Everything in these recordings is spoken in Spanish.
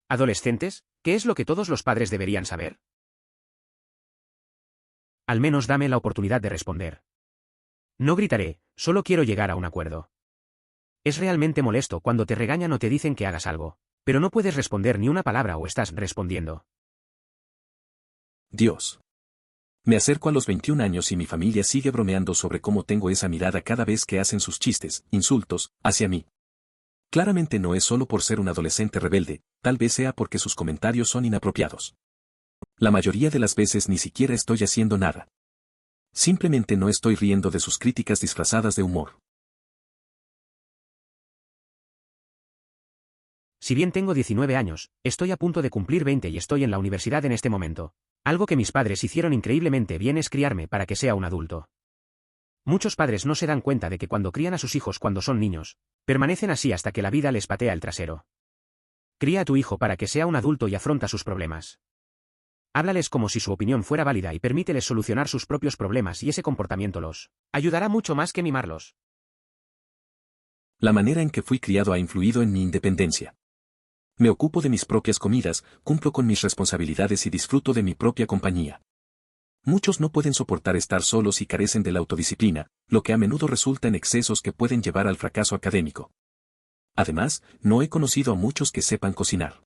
¿Adolescentes? ¿Qué es lo que todos los padres deberían saber? Al menos dame la oportunidad de responder. No gritaré, solo quiero llegar a un acuerdo. Es realmente molesto cuando te regañan o te dicen que hagas algo, pero no puedes responder ni una palabra o estás respondiendo. Dios. Me acerco a los 21 años y mi familia sigue bromeando sobre cómo tengo esa mirada cada vez que hacen sus chistes, insultos, hacia mí. Claramente no es solo por ser un adolescente rebelde, tal vez sea porque sus comentarios son inapropiados. La mayoría de las veces ni siquiera estoy haciendo nada. Simplemente no estoy riendo de sus críticas disfrazadas de humor. Si bien tengo 19 años, estoy a punto de cumplir 20 y estoy en la universidad en este momento. Algo que mis padres hicieron increíblemente bien es criarme para que sea un adulto. Muchos padres no se dan cuenta de que cuando crían a sus hijos cuando son niños, permanecen así hasta que la vida les patea el trasero. Cría a tu hijo para que sea un adulto y afronta sus problemas. Háblales como si su opinión fuera válida y permíteles solucionar sus propios problemas y ese comportamiento los ayudará mucho más que mimarlos. La manera en que fui criado ha influido en mi independencia. Me ocupo de mis propias comidas, cumplo con mis responsabilidades y disfruto de mi propia compañía. Muchos no pueden soportar estar solos y carecen de la autodisciplina, lo que a menudo resulta en excesos que pueden llevar al fracaso académico. Además, no he conocido a muchos que sepan cocinar.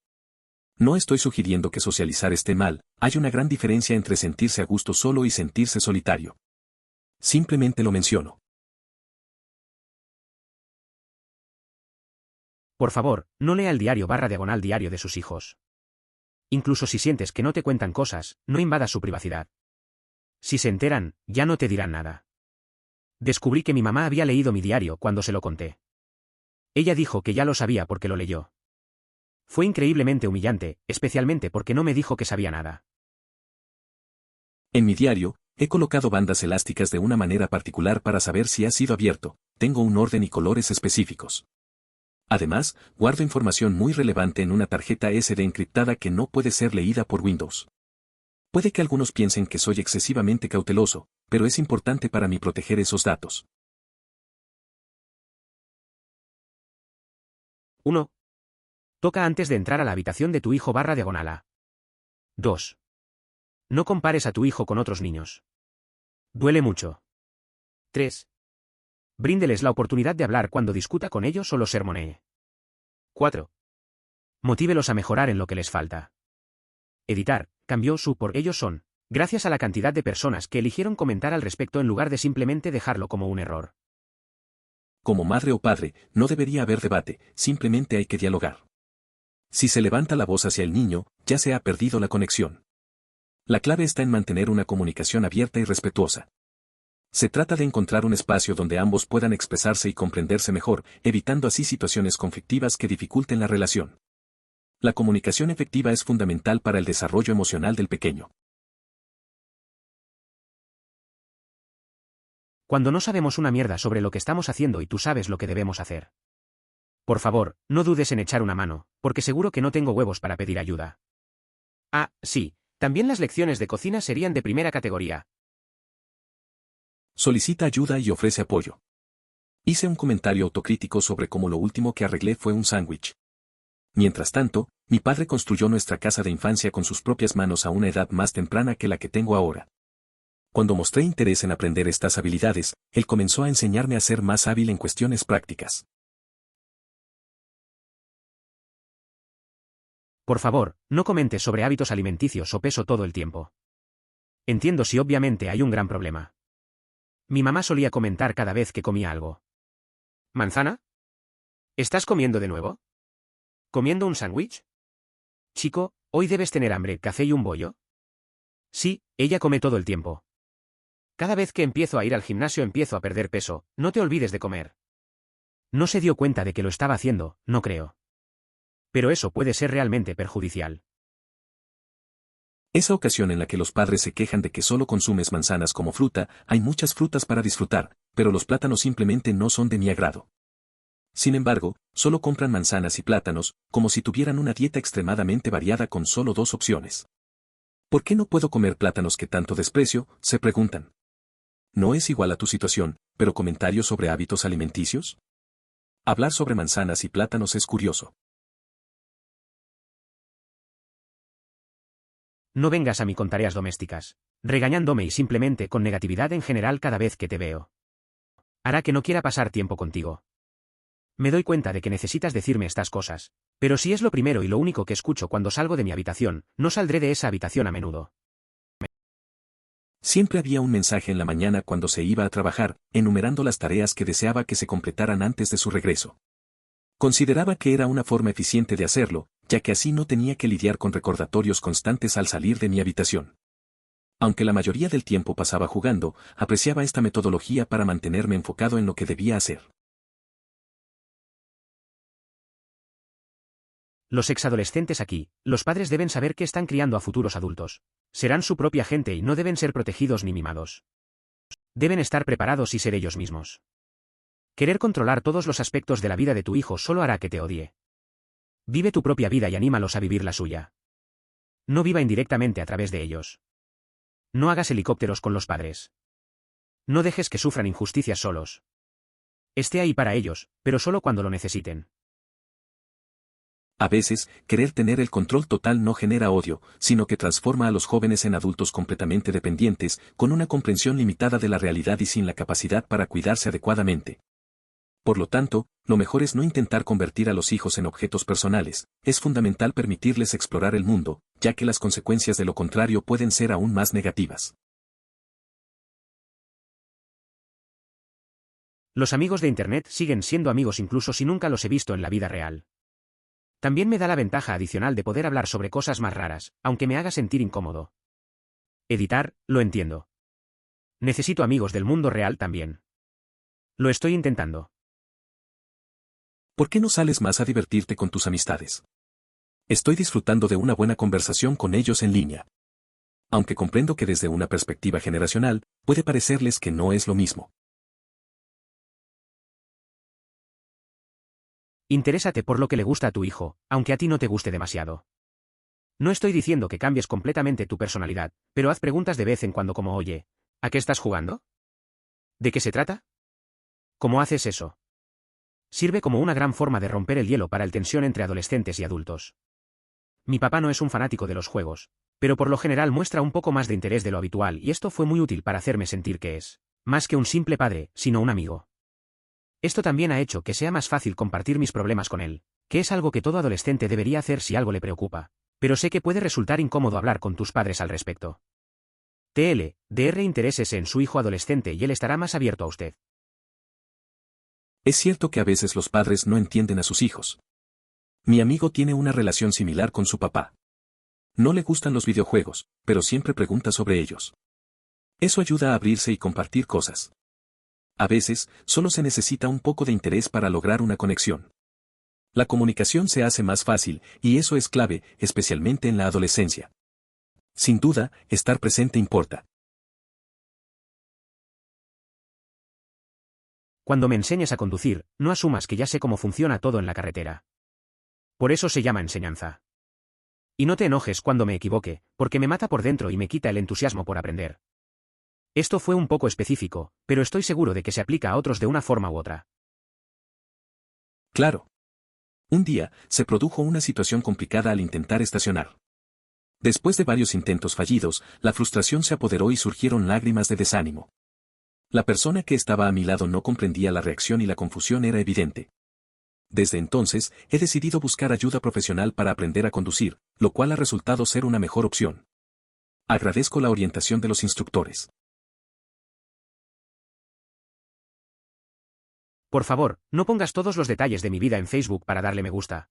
No estoy sugiriendo que socializar esté mal, hay una gran diferencia entre sentirse a gusto solo y sentirse solitario. Simplemente lo menciono. Por favor, no lea el diario/diario de sus hijos. Incluso si sientes que no te cuentan cosas, no invadas su privacidad. Si se enteran, ya no te dirán nada. Descubrí que mi mamá había leído mi diario cuando se lo conté. Ella dijo que ya lo sabía porque lo leyó. Fue increíblemente humillante, especialmente porque no me dijo que sabía nada. En mi diario, he colocado bandas elásticas de una manera particular para saber si ha sido abierto, tengo un orden y colores específicos. Además, guardo información muy relevante en una tarjeta SD encriptada que no puede ser leída por Windows. Puede que algunos piensen que soy excesivamente cauteloso, pero es importante para mí proteger esos datos. 1. Toca antes de entrar a la habitación de tu hijo/diagonal. 2. No compares a tu hijo con otros niños. Duele mucho. 3. Bríndeles la oportunidad de hablar cuando discuta con ellos o los sermonee. 4. Motívelos a mejorar en lo que les falta. Editar, cambió su por ellos son, gracias a la cantidad de personas que eligieron comentar al respecto en lugar de simplemente dejarlo como un error. Como madre o padre, no debería haber debate, simplemente hay que dialogar. Si se levanta la voz hacia el niño, ya se ha perdido la conexión. La clave está en mantener una comunicación abierta y respetuosa. Se trata de encontrar un espacio donde ambos puedan expresarse y comprenderse mejor, evitando así situaciones conflictivas que dificulten la relación. La comunicación efectiva es fundamental para el desarrollo emocional del pequeño. Cuando no sabemos una mierda sobre lo que estamos haciendo y tú sabes lo que debemos hacer. Por favor, no dudes en echar una mano, porque seguro que no tengo huevos para pedir ayuda. Ah, sí, también las lecciones de cocina serían de primera categoría. Solicita ayuda y ofrece apoyo. Hice un comentario autocrítico sobre cómo lo último que arreglé fue un sándwich. Mientras tanto, mi padre construyó nuestra casa de infancia con sus propias manos a una edad más temprana que la que tengo ahora. Cuando mostré interés en aprender estas habilidades, él comenzó a enseñarme a ser más hábil en cuestiones prácticas. Por favor, no comentes sobre hábitos alimenticios o peso todo el tiempo. Entiendo si obviamente hay un gran problema. Mi mamá solía comentar cada vez que comía algo. ¿Manzana? ¿Estás comiendo de nuevo? ¿Comiendo un sándwich? Chico, hoy debes tener hambre, café y un bollo. Sí, ella come todo el tiempo. Cada vez que empiezo a ir al gimnasio empiezo a perder peso, no te olvides de comer. No se dio cuenta de que lo estaba haciendo, no creo. Pero eso puede ser realmente perjudicial. Esa ocasión en la que los padres se quejan de que solo consumes manzanas como fruta, hay muchas frutas para disfrutar, pero los plátanos simplemente no son de mi agrado. Sin embargo, solo compran manzanas y plátanos, como si tuvieran una dieta extremadamente variada con solo 2 opciones. ¿Por qué no puedo comer plátanos que tanto desprecio?, se preguntan. No es igual a tu situación, pero comentarios sobre hábitos alimenticios. Hablar sobre manzanas y plátanos es curioso. No vengas a mí con tareas domésticas, regañándome y simplemente con negatividad en general cada vez que te veo. Hará que no quiera pasar tiempo contigo. Me doy cuenta de que necesitas decirme estas cosas, pero si es lo primero y lo único que escucho cuando salgo de mi habitación, no saldré de esa habitación a menudo. Siempre había un mensaje en la mañana cuando se iba a trabajar, enumerando las tareas que deseaba que se completaran antes de su regreso. Consideraba que era una forma eficiente de hacerlo, ya que así no tenía que lidiar con recordatorios constantes al salir de mi habitación. Aunque la mayoría del tiempo pasaba jugando, apreciaba esta metodología para mantenerme enfocado en lo que debía hacer. Los exadolescentes aquí, los padres deben saber que están criando a futuros adultos. Serán su propia gente y no deben ser protegidos ni mimados. Deben estar preparados y ser ellos mismos. Querer controlar todos los aspectos de la vida de tu hijo solo hará que te odie. Vive tu propia vida y anímalos a vivir la suya. No viva indirectamente a través de ellos. No hagas helicópteros con los padres. No dejes que sufran injusticias solos. Esté ahí para ellos, pero solo cuando lo necesiten. A veces, querer tener el control total no genera odio, sino que transforma a los jóvenes en adultos completamente dependientes, con una comprensión limitada de la realidad y sin la capacidad para cuidarse adecuadamente. Por lo tanto, lo mejor es no intentar convertir a los hijos en objetos personales, es fundamental permitirles explorar el mundo, ya que las consecuencias de lo contrario pueden ser aún más negativas. Los amigos de Internet siguen siendo amigos incluso si nunca los he visto en la vida real. También me da la ventaja adicional de poder hablar sobre cosas más raras, aunque me haga sentir incómodo. Editar, lo entiendo. Necesito amigos del mundo real también. Lo estoy intentando. ¿Por qué no sales más a divertirte con tus amistades? Estoy disfrutando de una buena conversación con ellos en línea. Aunque comprendo que desde una perspectiva generacional, puede parecerles que no es lo mismo. Interésate por lo que le gusta a tu hijo, aunque a ti no te guste demasiado. No estoy diciendo que cambies completamente tu personalidad, pero haz preguntas de vez en cuando como oye, ¿a qué estás jugando? ¿De qué se trata? ¿Cómo haces eso? Sirve como una gran forma de romper el hielo para la tensión entre adolescentes y adultos. Mi papá no es un fanático de los juegos, pero por lo general muestra un poco más de interés de lo habitual y esto fue muy útil para hacerme sentir que es, más que un simple padre, sino un amigo. Esto también ha hecho que sea más fácil compartir mis problemas con él, que es algo que todo adolescente debería hacer si algo le preocupa, pero sé que puede resultar incómodo hablar con tus padres al respecto. Dr. Intereses en su hijo adolescente y él estará más abierto a usted. Es cierto que a veces los padres no entienden a sus hijos. Mi amigo tiene una relación similar con su papá. No le gustan los videojuegos, pero siempre pregunta sobre ellos. Eso ayuda a abrirse y compartir cosas. A veces, solo se necesita un poco de interés para lograr una conexión. La comunicación se hace más fácil, y eso es clave, especialmente en la adolescencia. Sin duda, estar presente importa. Cuando me enseñes a conducir, no asumas que ya sé cómo funciona todo en la carretera. Por eso se llama enseñanza. Y no te enojes cuando me equivoque, porque me mata por dentro y me quita el entusiasmo por aprender. Esto fue un poco específico, pero estoy seguro de que se aplica a otros de una forma u otra. Claro. Un día, se produjo una situación complicada al intentar estacionar. Después de varios intentos fallidos, la frustración se apoderó y surgieron lágrimas de desánimo. La persona que estaba a mi lado no comprendía la reacción y la confusión era evidente. Desde entonces, he decidido buscar ayuda profesional para aprender a conducir, lo cual ha resultado ser una mejor opción. Agradezco la orientación de los instructores. Por favor, no pongas todos los detalles de mi vida en Facebook para darle me gusta.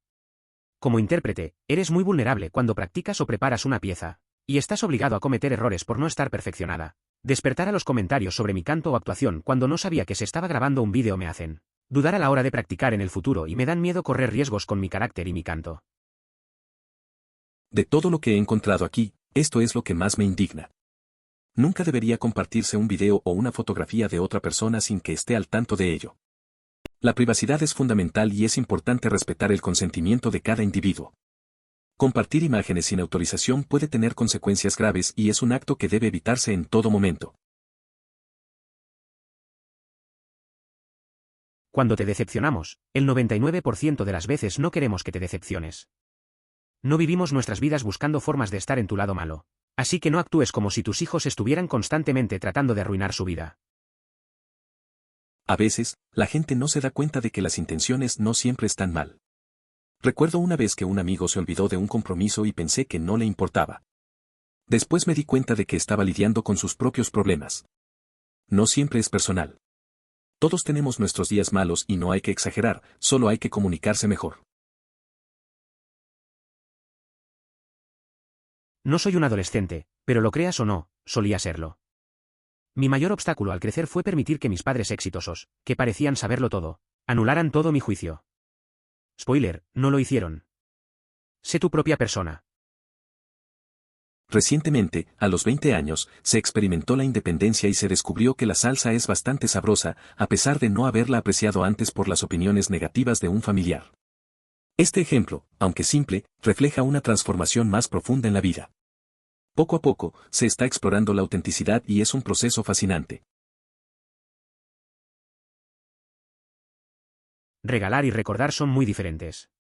Como intérprete, eres muy vulnerable cuando practicas o preparas una pieza, y estás obligado a cometer errores por no estar perfeccionada. Despertar a los comentarios sobre mi canto o actuación cuando no sabía que se estaba grabando un vídeo me hacen dudar a la hora de practicar en el futuro y me dan miedo correr riesgos con mi carácter y mi canto. De todo lo que he encontrado aquí, esto es lo que más me indigna. Nunca debería compartirse un video o una fotografía de otra persona sin que esté al tanto de ello. La privacidad es fundamental y es importante respetar el consentimiento de cada individuo. Compartir imágenes sin autorización puede tener consecuencias graves y es un acto que debe evitarse en todo momento. Cuando te decepcionamos, el 99% de las veces no queremos que te decepciones. No vivimos nuestras vidas buscando formas de estar en tu lado malo, Así que no actúes como si tus hijos estuvieran constantemente tratando de arruinar su vida. A veces, la gente no se da cuenta de que las intenciones no siempre están mal. Recuerdo una vez que un amigo se olvidó de un compromiso y pensé que no le importaba. Después me di cuenta de que estaba lidiando con sus propios problemas. No siempre es personal. Todos tenemos nuestros días malos y no hay que exagerar, solo hay que comunicarse mejor. No soy un adolescente, pero lo creas o no, solía serlo. Mi mayor obstáculo al crecer fue permitir que mis padres exitosos, que parecían saberlo todo, anularan todo mi juicio. Spoiler, no lo hicieron. Sé tu propia persona. Recientemente, a los 20 años, se experimentó la independencia y se descubrió que la salsa es bastante sabrosa, a pesar de no haberla apreciado antes por las opiniones negativas de un familiar. Este ejemplo, aunque simple, refleja una transformación más profunda en la vida. Poco a poco, se está explorando la autenticidad y es un proceso fascinante. Regalar y recordar son muy diferentes.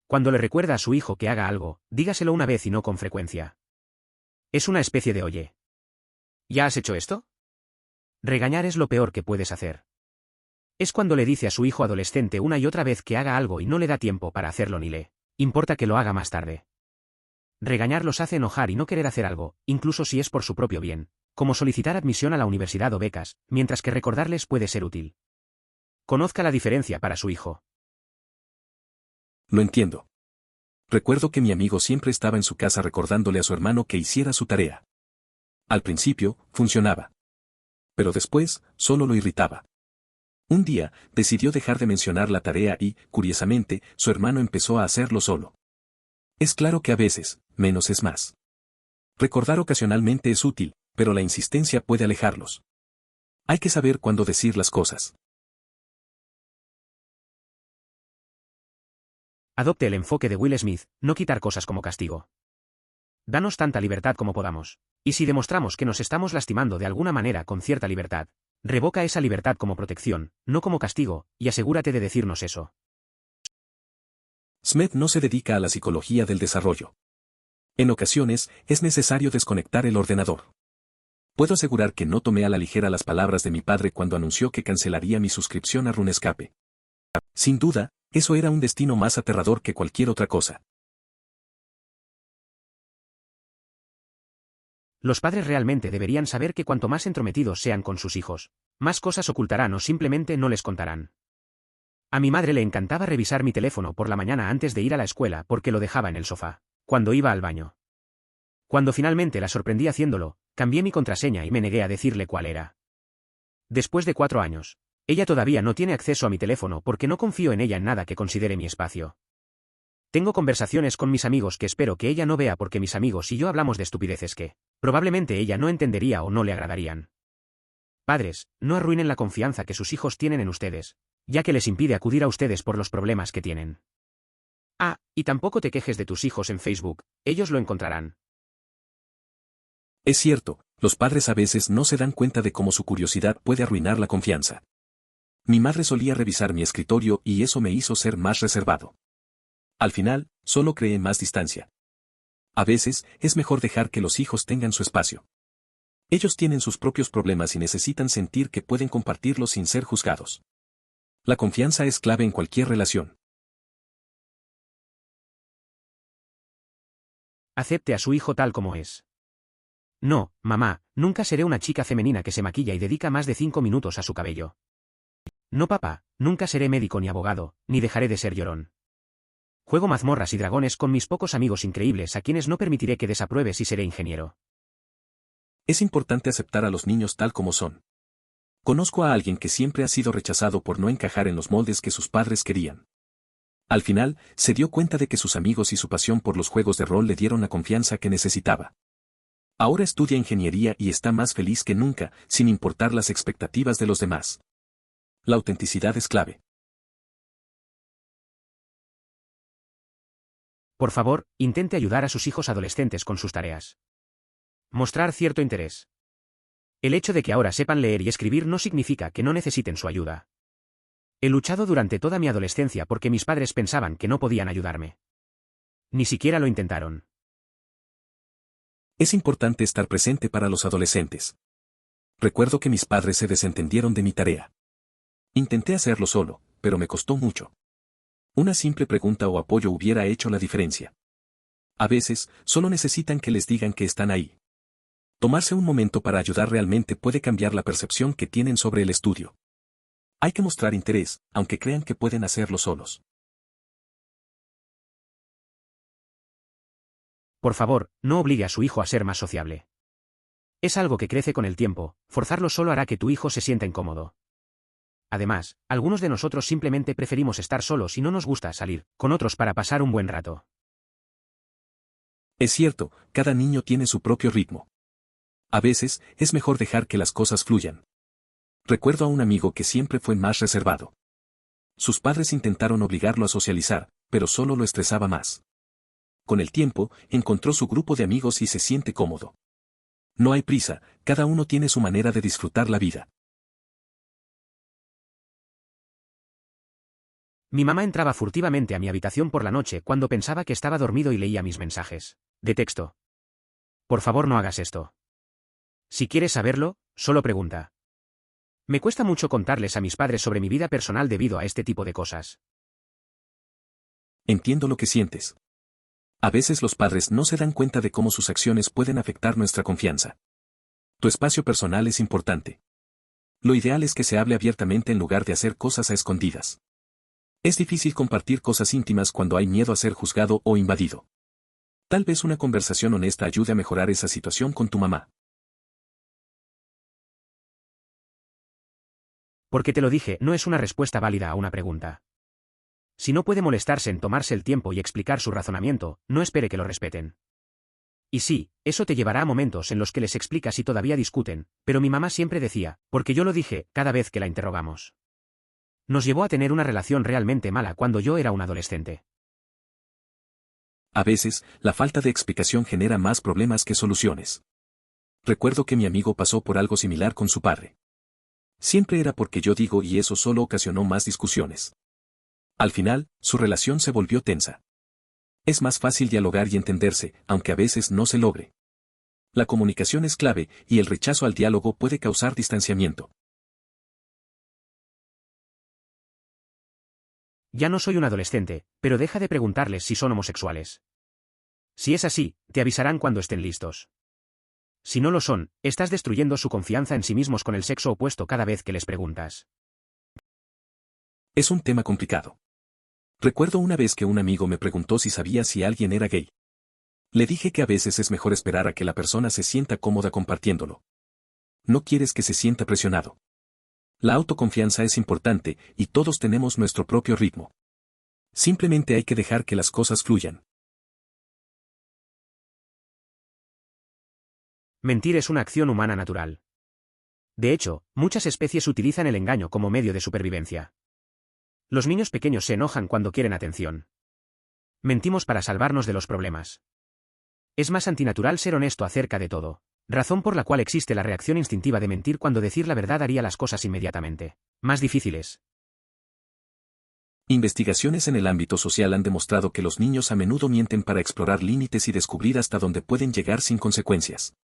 Cuando le recuerda a su hijo que haga algo, dígaselo una vez y no con frecuencia. Es una especie de oye. ¿Ya has hecho esto? Regañar es lo peor que puedes hacer. Es cuando le dice a su hijo adolescente una y otra vez que haga algo y no le da tiempo para hacerlo ni le importa que lo haga más tarde. Regañar los hace enojar y no querer hacer algo, incluso si es por su propio bien, como solicitar admisión a la universidad o becas, mientras que recordarles puede ser útil. Conozca la diferencia para su hijo. Lo entiendo. Recuerdo que mi amigo siempre estaba en su casa recordándole a su hermano que hiciera su tarea. Al principio, funcionaba. Pero después, solo lo irritaba. Un día, decidió dejar de mencionar la tarea y, curiosamente, su hermano empezó a hacerlo solo. Es claro que a veces, menos es más. Recordar ocasionalmente es útil, pero la insistencia puede alejarlos. Hay que saber cuándo decir las cosas. Adopte el enfoque de Will Smith, no quitar cosas como castigo. Danos tanta libertad como podamos. Y si demostramos que nos estamos lastimando de alguna manera con cierta libertad, revoca esa libertad como protección, no como castigo, y asegúrate de decirnos eso. Smith no se dedica a la psicología del desarrollo. En ocasiones, es necesario desconectar el ordenador. Puedo asegurar que no tomé a la ligera las palabras de mi padre cuando anunció que cancelaría mi suscripción a RuneScape. Sin duda, eso era un destino más aterrador que cualquier otra cosa. Los padres realmente deberían saber que cuanto más entrometidos sean con sus hijos, más cosas ocultarán o simplemente no les contarán. A mi madre le encantaba revisar mi teléfono por la mañana antes de ir a la escuela porque lo dejaba en el sofá, cuando iba al baño. Cuando finalmente la sorprendí haciéndolo, cambié mi contraseña y me negué a decirle cuál era. Después de 4 años, ella todavía no tiene acceso a mi teléfono porque no confío en ella en nada que considere mi espacio. Tengo conversaciones con mis amigos que espero que ella no vea porque mis amigos y yo hablamos de estupideces que, probablemente ella no entendería o no le agradarían. Padres, no arruinen la confianza que sus hijos tienen en ustedes, ya que les impide acudir a ustedes por los problemas que tienen. Ah, y tampoco te quejes de tus hijos en Facebook, ellos lo encontrarán. Es cierto, los padres a veces no se dan cuenta de cómo su curiosidad puede arruinar la confianza. Mi madre solía revisar mi escritorio y eso me hizo ser más reservado. Al final, solo creé más distancia. A veces, es mejor dejar que los hijos tengan su espacio. Ellos tienen sus propios problemas y necesitan sentir que pueden compartirlos sin ser juzgados. La confianza es clave en cualquier relación. Acepte a su hijo tal como es. No, mamá, nunca seré una chica femenina que se maquilla y dedica más de 5 minutos a su cabello. No, papá, nunca seré médico ni abogado, ni dejaré de ser llorón. Juego mazmorras y dragones con mis pocos amigos increíbles a quienes no permitiré que desapruebes y seré ingeniero. Es importante aceptar a los niños tal como son. Conozco a alguien que siempre ha sido rechazado por no encajar en los moldes que sus padres querían. Al final, se dio cuenta de que sus amigos y su pasión por los juegos de rol le dieron la confianza que necesitaba. Ahora estudia ingeniería y está más feliz que nunca, sin importar las expectativas de los demás. La autenticidad es clave. Por favor, intente ayudar a sus hijos adolescentes con sus tareas. Mostrar cierto interés. El hecho de que ahora sepan leer y escribir no significa que no necesiten su ayuda. He luchado durante toda mi adolescencia porque mis padres pensaban que no podían ayudarme. Ni siquiera lo intentaron. Es importante estar presente para los adolescentes. Recuerdo que mis padres se desentendieron de mi tarea. Intenté hacerlo solo, pero me costó mucho. Una simple pregunta o apoyo hubiera hecho la diferencia. A veces, solo necesitan que les digan que están ahí. Tomarse un momento para ayudar realmente puede cambiar la percepción que tienen sobre el estudio. Hay que mostrar interés, aunque crean que pueden hacerlo solos. Por favor, no obligue a su hijo a ser más sociable. Es algo que crece con el tiempo, forzarlo solo hará que tu hijo se sienta incómodo. Además, algunos de nosotros simplemente preferimos estar solos y no nos gusta salir con otros para pasar un buen rato. Es cierto, cada niño tiene su propio ritmo. A veces, es mejor dejar que las cosas fluyan. Recuerdo a un amigo que siempre fue más reservado. Sus padres intentaron obligarlo a socializar, pero solo lo estresaba más. Con el tiempo, encontró su grupo de amigos y se siente cómodo. No hay prisa, cada uno tiene su manera de disfrutar la vida. Mi mamá entraba furtivamente a mi habitación por la noche cuando pensaba que estaba dormido y leía mis mensajes de texto. Por favor, no hagas esto. Si quieres saberlo, solo pregunta. Me cuesta mucho contarles a mis padres sobre mi vida personal debido a este tipo de cosas. Entiendo lo que sientes. A veces los padres no se dan cuenta de cómo sus acciones pueden afectar nuestra confianza. Tu espacio personal es importante. Lo ideal es que se hable abiertamente en lugar de hacer cosas a escondidas. Es difícil compartir cosas íntimas cuando hay miedo a ser juzgado o invadido. Tal vez una conversación honesta ayude a mejorar esa situación con tu mamá. Porque te lo dije, no es una respuesta válida a una pregunta. Si no puede molestarse en tomarse el tiempo y explicar su razonamiento, no espere que lo respeten. Y sí, eso te llevará a momentos en los que les explicas y todavía discuten, pero mi mamá siempre decía, porque yo lo dije, cada vez que la interrogamos. Nos llevó a tener una relación realmente mala cuando yo era un adolescente. A veces, la falta de explicación genera más problemas que soluciones. Recuerdo que mi amigo pasó por algo similar con su padre. Siempre era porque yo digo y eso solo ocasionó más discusiones. Al final, su relación se volvió tensa. Es más fácil dialogar y entenderse, aunque a veces no se logre. La comunicación es clave, y el rechazo al diálogo puede causar distanciamiento. Ya no soy un adolescente, pero deja de preguntarles si son homosexuales. Si es así, te avisarán cuando estén listos. Si no lo son, estás destruyendo su confianza en sí mismos con el sexo opuesto cada vez que les preguntas. Es un tema complicado. Recuerdo una vez que un amigo me preguntó si sabía si alguien era gay. Le dije que a veces es mejor esperar a que la persona se sienta cómoda compartiéndolo. No quieres que se sienta presionado. La autoconfianza es importante, y todos tenemos nuestro propio ritmo. Simplemente hay que dejar que las cosas fluyan. Mentir es una acción humana natural. De hecho, muchas especies utilizan el engaño como medio de supervivencia. Los niños pequeños se enojan cuando quieren atención. Mentimos para salvarnos de los problemas. Es más antinatural ser honesto acerca de todo, razón por la cual existe la reacción instintiva de mentir cuando decir la verdad haría las cosas inmediatamente más difíciles. Investigaciones en el ámbito social han demostrado que los niños a menudo mienten para explorar límites y descubrir hasta dónde pueden llegar sin consecuencias.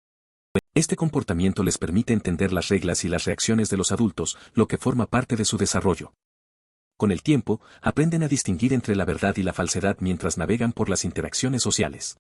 Este comportamiento les permite entender las reglas y las reacciones de los adultos, lo que forma parte de su desarrollo. Con el tiempo, aprenden a distinguir entre la verdad y la falsedad mientras navegan por las interacciones sociales.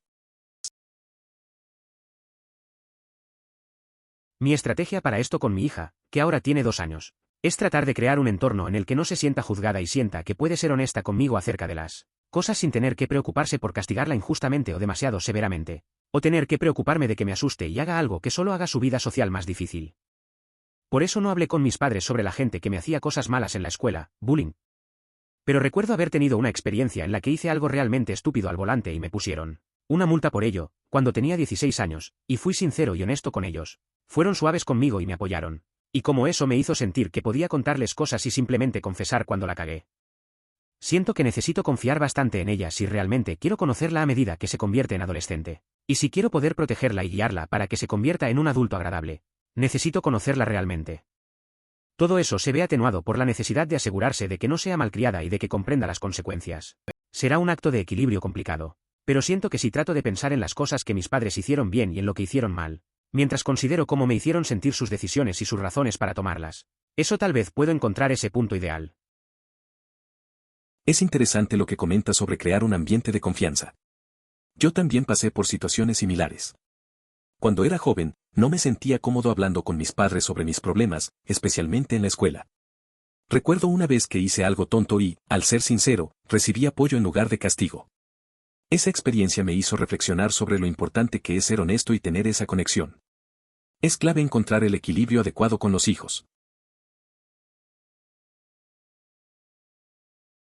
Mi estrategia para esto con mi hija, que ahora tiene 2 años, es tratar de crear un entorno en el que no se sienta juzgada y sienta que puede ser honesta conmigo acerca de las cosas sin tener que preocuparse por castigarla injustamente o demasiado severamente, o tener que preocuparme de que me asuste y haga algo que solo haga su vida social más difícil. Por eso no hablé con mis padres sobre la gente que me hacía cosas malas en la escuela, bullying. Pero recuerdo haber tenido una experiencia en la que hice algo realmente estúpido al volante y me pusieron una multa por ello, cuando tenía 16 años, y fui sincero y honesto con ellos. Fueron suaves conmigo y me apoyaron. Y como eso me hizo sentir que podía contarles cosas y simplemente confesar cuando la cagué. Siento que necesito confiar bastante en ella si realmente quiero conocerla a medida que se convierte en adolescente. Y si quiero poder protegerla y guiarla para que se convierta en un adulto agradable, necesito conocerla realmente. Todo eso se ve atenuado por la necesidad de asegurarse de que no sea malcriada y de que comprenda las consecuencias. Será un acto de equilibrio complicado. Pero siento que si trato de pensar en las cosas que mis padres hicieron bien y en lo que hicieron mal, mientras considero cómo me hicieron sentir sus decisiones y sus razones para tomarlas, eso tal vez puedo encontrar ese punto ideal. Es interesante lo que comentas sobre crear un ambiente de confianza. Yo también pasé por situaciones similares. Cuando era joven, no me sentía cómodo hablando con mis padres sobre mis problemas, especialmente en la escuela. Recuerdo una vez que hice algo tonto y, al ser sincero, recibí apoyo en lugar de castigo. Esa experiencia me hizo reflexionar sobre lo importante que es ser honesto y tener esa conexión. Es clave encontrar el equilibrio adecuado con los hijos.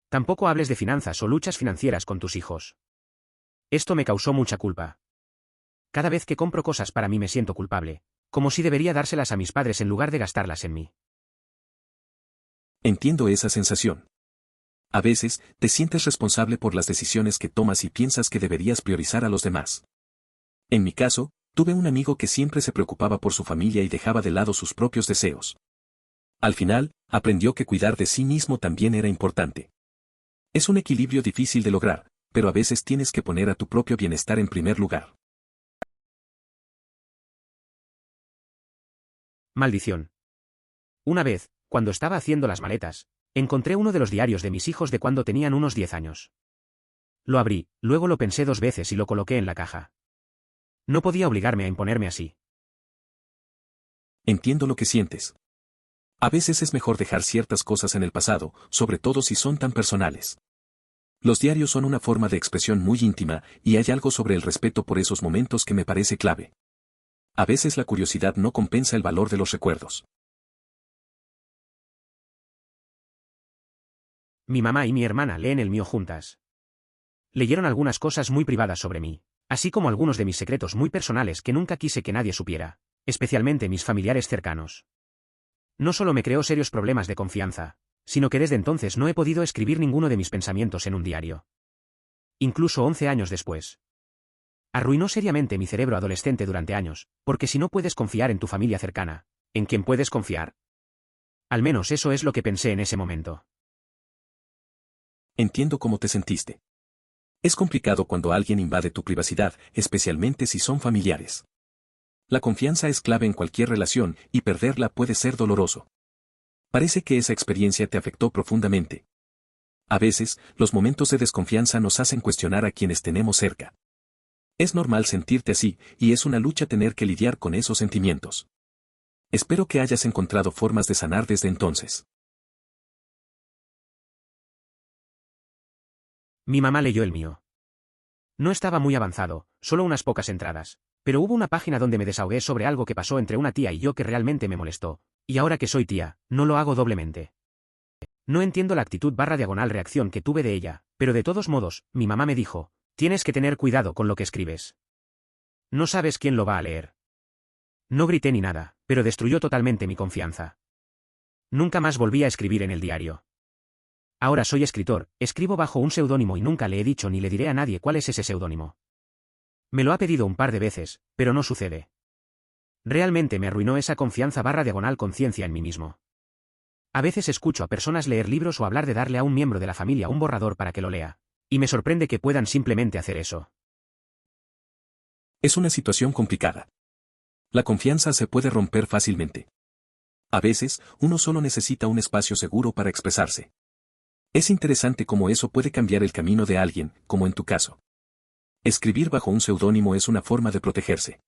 Tampoco hables de finanzas o luchas financieras con tus hijos. Esto me causó mucha culpa. Cada vez que compro cosas para mí me siento culpable, como si debería dárselas a mis padres en lugar de gastarlas en mí. Entiendo esa sensación. A veces, te sientes responsable por las decisiones que tomas y piensas que deberías priorizar a los demás. En mi caso, tuve un amigo que siempre se preocupaba por su familia y dejaba de lado sus propios deseos. Al final, aprendió que cuidar de sí mismo también era importante. Es un equilibrio difícil de lograr, pero a veces tienes que poner a tu propio bienestar en primer lugar. Maldición. Una vez, cuando estaba haciendo las maletas, encontré uno de los diarios de mis hijos de cuando tenían unos 10 años. Lo abrí, luego lo pensé 2 veces y lo coloqué en la caja. No podía obligarme a imponerme así. Entiendo lo que sientes. A veces es mejor dejar ciertas cosas en el pasado, sobre todo si son tan personales. Los diarios son una forma de expresión muy íntima, y hay algo sobre el respeto por esos momentos que me parece clave. A veces la curiosidad no compensa el valor de los recuerdos. Mi mamá y mi hermana leen el mío juntas. Leyeron algunas cosas muy privadas sobre mí, así como algunos de mis secretos muy personales que nunca quise que nadie supiera, especialmente mis familiares cercanos. No solo me creó serios problemas de confianza, sino que desde entonces no he podido escribir ninguno de mis pensamientos en un diario. Incluso 11 años después. Arruinó seriamente mi cerebro adolescente durante años, porque si no puedes confiar en tu familia cercana, ¿en quién puedes confiar? Al menos eso es lo que pensé en ese momento. Entiendo cómo te sentiste. Es complicado cuando alguien invade tu privacidad, especialmente si son familiares. La confianza es clave en cualquier relación, y perderla puede ser doloroso. Parece que esa experiencia te afectó profundamente. A veces, los momentos de desconfianza nos hacen cuestionar a quienes tenemos cerca. Es normal sentirte así, y es una lucha tener que lidiar con esos sentimientos. Espero que hayas encontrado formas de sanar desde entonces. Mi mamá leyó el mío. No estaba muy avanzado, solo unas pocas entradas, pero hubo una página donde me desahogué sobre algo que pasó entre una tía y yo que realmente me molestó, y ahora que soy tía, no lo hago doblemente. No entiendo la actitud/reacción que tuve de ella, pero de todos modos, mi mamá me dijo, tienes que tener cuidado con lo que escribes. No sabes quién lo va a leer. No grité ni nada, pero destruyó totalmente mi confianza. Nunca más volví a escribir en el diario. Ahora soy escritor, escribo bajo un seudónimo y nunca le he dicho ni le diré a nadie cuál es ese seudónimo. Me lo ha pedido un par de veces, pero no sucede. Realmente me arruinó esa confianza/conciencia en mí mismo. A veces escucho a personas leer libros o hablar de darle a un miembro de la familia un borrador para que lo lea, y me sorprende que puedan simplemente hacer eso. Es una situación complicada. La confianza se puede romper fácilmente. A veces, uno solo necesita un espacio seguro para expresarse. Es interesante cómo eso puede cambiar el camino de alguien, como en tu caso. Escribir bajo un seudónimo es una forma de protegerse.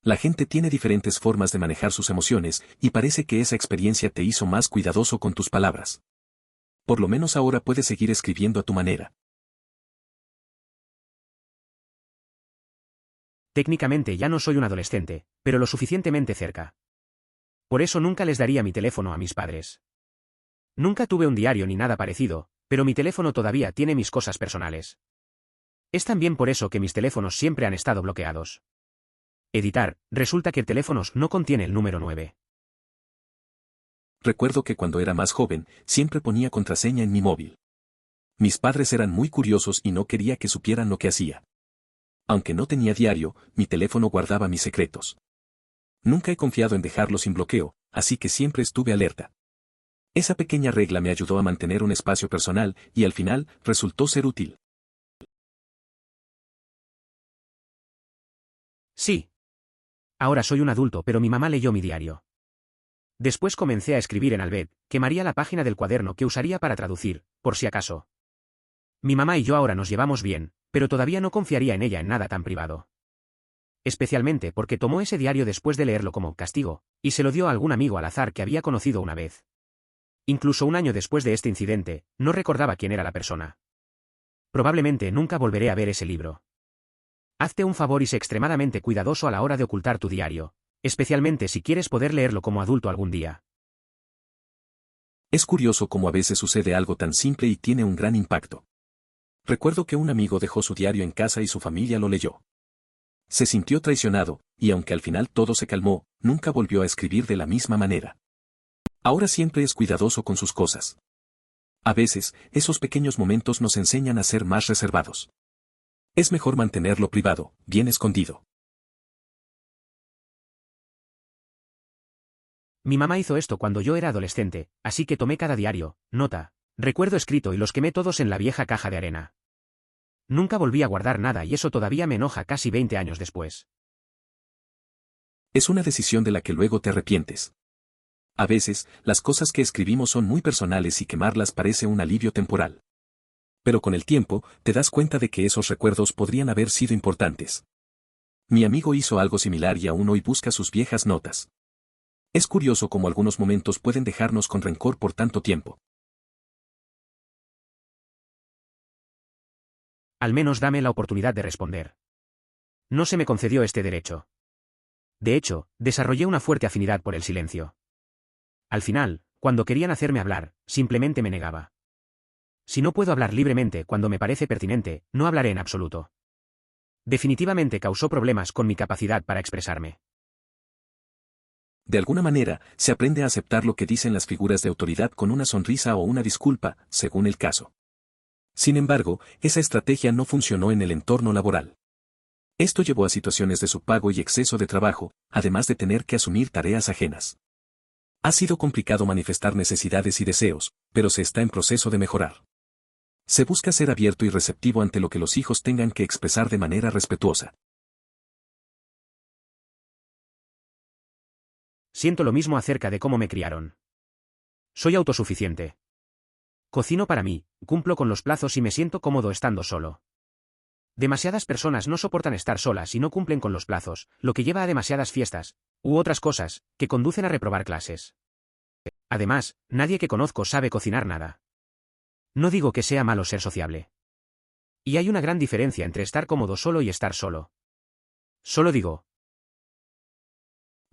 La gente tiene diferentes formas de manejar sus emociones, y parece que esa experiencia te hizo más cuidadoso con tus palabras. Por lo menos ahora puedes seguir escribiendo a tu manera. Técnicamente ya no soy un adolescente, pero lo suficientemente cerca. Por eso nunca les daría mi teléfono a mis padres. Nunca tuve un diario ni nada parecido, pero mi teléfono todavía tiene mis cosas personales. Es también por eso que mis teléfonos siempre han estado bloqueados. Editar, resulta que el teléfono no contiene el número 9. Recuerdo que cuando era más joven, siempre ponía contraseña en mi móvil. Mis padres eran muy curiosos y no quería que supieran lo que hacía. Aunque no tenía diario, mi teléfono guardaba mis secretos. Nunca he confiado en dejarlo sin bloqueo, así que siempre estuve alerta. Esa pequeña regla me ayudó a mantener un espacio personal y al final resultó ser útil. Sí. Ahora soy un adulto, pero mi mamá leyó mi diario. Después comencé a escribir en Albed, quemaría la página del cuaderno que usaría para traducir, por si acaso. Mi mamá y yo ahora nos llevamos bien, pero todavía no confiaría en ella en nada tan privado. Especialmente porque tomó ese diario después de leerlo como castigo, y se lo dio a algún amigo al azar que había conocido una vez. Incluso un año después de este incidente, no recordaba quién era la persona. Probablemente nunca volveré a ver ese libro. Hazte un favor y sé extremadamente cuidadoso a la hora de ocultar tu diario, especialmente si quieres poder leerlo como adulto algún día. Es curioso cómo a veces sucede algo tan simple y tiene un gran impacto. Recuerdo que un amigo dejó su diario en casa y su familia lo leyó. Se sintió traicionado, y aunque al final todo se calmó, nunca volvió a escribir de la misma manera. Ahora siempre es cuidadoso con sus cosas. A veces, esos pequeños momentos nos enseñan a ser más reservados. Es mejor mantenerlo privado, bien escondido. Mi mamá hizo esto cuando yo era adolescente, así que tomé cada diario, nota, recuerdo escrito y los quemé todos en la vieja caja de arena. Nunca volví a guardar nada y eso todavía me enoja casi 20 años después. Es una decisión de la que luego te arrepientes. A veces, las cosas que escribimos son muy personales y quemarlas parece un alivio temporal. Pero con el tiempo, te das cuenta de que esos recuerdos podrían haber sido importantes. Mi amigo hizo algo similar y aún hoy busca sus viejas notas. Es curioso cómo algunos momentos pueden dejarnos con rencor por tanto tiempo. Al menos dame la oportunidad de responder. No se me concedió este derecho. De hecho, desarrollé una fuerte afinidad por el silencio. Al final, cuando querían hacerme hablar, simplemente me negaba. Si no puedo hablar libremente cuando me parece pertinente, no hablaré en absoluto. Definitivamente causó problemas con mi capacidad para expresarme. De alguna manera, se aprende a aceptar lo que dicen las figuras de autoridad con una sonrisa o una disculpa, según el caso. Sin embargo, esa estrategia no funcionó en el entorno laboral. Esto llevó a situaciones de subpago y exceso de trabajo, además de tener que asumir tareas ajenas. Ha sido complicado manifestar necesidades y deseos, pero se está en proceso de mejorar. Se busca ser abierto y receptivo ante lo que los hijos tengan que expresar de manera respetuosa. Siento lo mismo acerca de cómo me criaron. Soy autosuficiente. Cocino para mí, cumplo con los plazos y me siento cómodo estando solo. Demasiadas personas no soportan estar solas y no cumplen con los plazos, lo que lleva a demasiadas fiestas, u otras cosas, que conducen a reprobar clases. Además, nadie que conozco sabe cocinar nada. No digo que sea malo ser sociable. Y hay una gran diferencia entre estar cómodo solo y estar solo. Solo digo.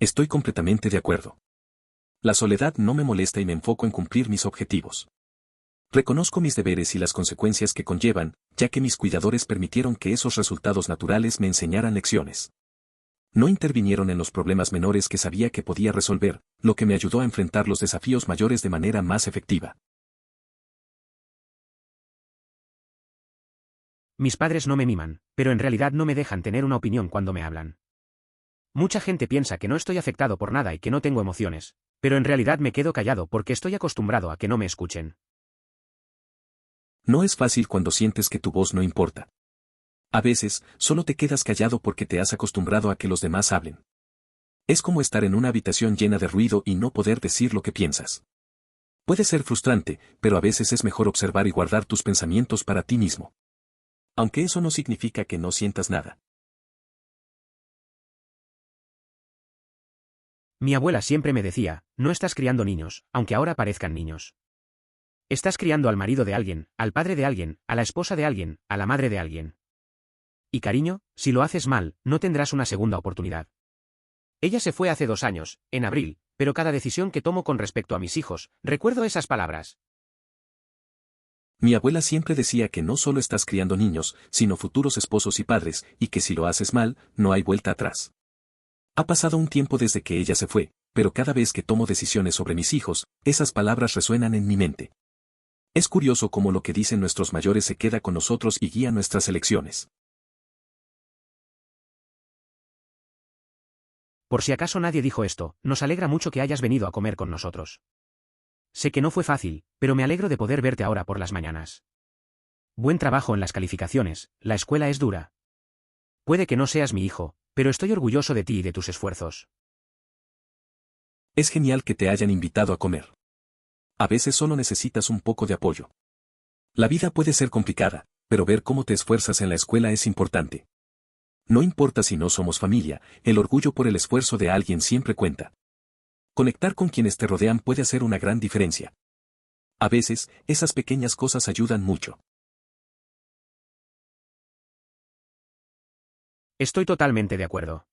Estoy completamente de acuerdo. La soledad no me molesta y me enfoco en cumplir mis objetivos. Reconozco mis deberes y las consecuencias que conllevan, ya que mis cuidadores permitieron que esos resultados naturales me enseñaran lecciones. No intervinieron en los problemas menores que sabía que podía resolver, lo que me ayudó a enfrentar los desafíos mayores de manera más efectiva. Mis padres no me miman, pero en realidad no me dejan tener una opinión cuando me hablan. Mucha gente piensa que no estoy afectado por nada y que no tengo emociones, pero en realidad me quedo callado porque estoy acostumbrado a que no me escuchen. No es fácil cuando sientes que tu voz no importa. A veces, solo te quedas callado porque te has acostumbrado a que los demás hablen. Es como estar en una habitación llena de ruido y no poder decir lo que piensas. Puede ser frustrante, pero a veces es mejor observar y guardar tus pensamientos para ti mismo. Aunque eso no significa que no sientas nada. Mi abuela siempre me decía, no estás criando niños, aunque ahora parezcan niños. Estás criando al marido de alguien, al padre de alguien, a la esposa de alguien, a la madre de alguien. Y cariño, si lo haces mal, no tendrás una segunda oportunidad. Ella se fue hace 2 años, en abril, pero cada decisión que tomo con respecto a mis hijos, recuerdo esas palabras. Mi abuela siempre decía que no solo estás criando niños, sino futuros esposos y padres, y que si lo haces mal, no hay vuelta atrás. Ha pasado un tiempo desde que ella se fue, pero cada vez que tomo decisiones sobre mis hijos, esas palabras resuenan en mi mente. Es curioso cómo lo que dicen nuestros mayores se queda con nosotros y guía nuestras elecciones. Por si acaso nadie dijo esto, nos alegra mucho que hayas venido a comer con nosotros. Sé que no fue fácil, pero me alegro de poder verte ahora por las mañanas. Buen trabajo en las calificaciones, la escuela es dura. Puede que no seas mi hijo, Pero estoy orgulloso de ti y de tus esfuerzos. Es genial que te hayan invitado a comer. A veces solo necesitas un poco de apoyo. La vida puede ser complicada, pero ver cómo te esfuerzas en la escuela es importante. No importa si no somos familia, el orgullo por el esfuerzo de alguien siempre cuenta. Conectar con quienes te rodean puede hacer una gran diferencia. A veces, esas pequeñas cosas ayudan mucho. Estoy totalmente de acuerdo.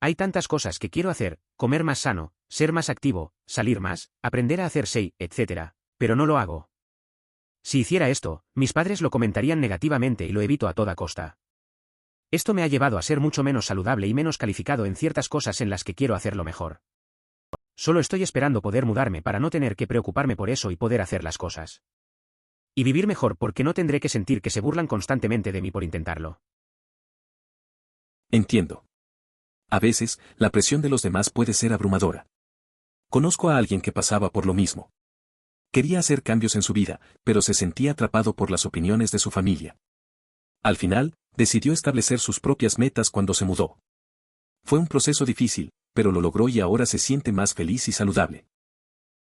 Hay tantas cosas que quiero hacer: comer más sano, ser más activo, salir más, aprender a hacer sei, etc. Pero no lo hago. Si hiciera esto, mis padres lo comentarían negativamente y lo evito a toda costa. Esto me ha llevado a ser mucho menos saludable y menos calificado en ciertas cosas en las que quiero hacerlo mejor. Solo estoy esperando poder mudarme para no tener que preocuparme por eso y poder hacer las cosas. Y vivir mejor porque no tendré que sentir que se burlan constantemente de mí por intentarlo. Entiendo. A veces, la presión de los demás puede ser abrumadora. Conozco a alguien que pasaba por lo mismo. Quería hacer cambios en su vida, pero se sentía atrapado por las opiniones de su familia. Al final, decidió establecer sus propias metas cuando se mudó. Fue un proceso difícil, pero lo logró y ahora se siente más feliz y saludable.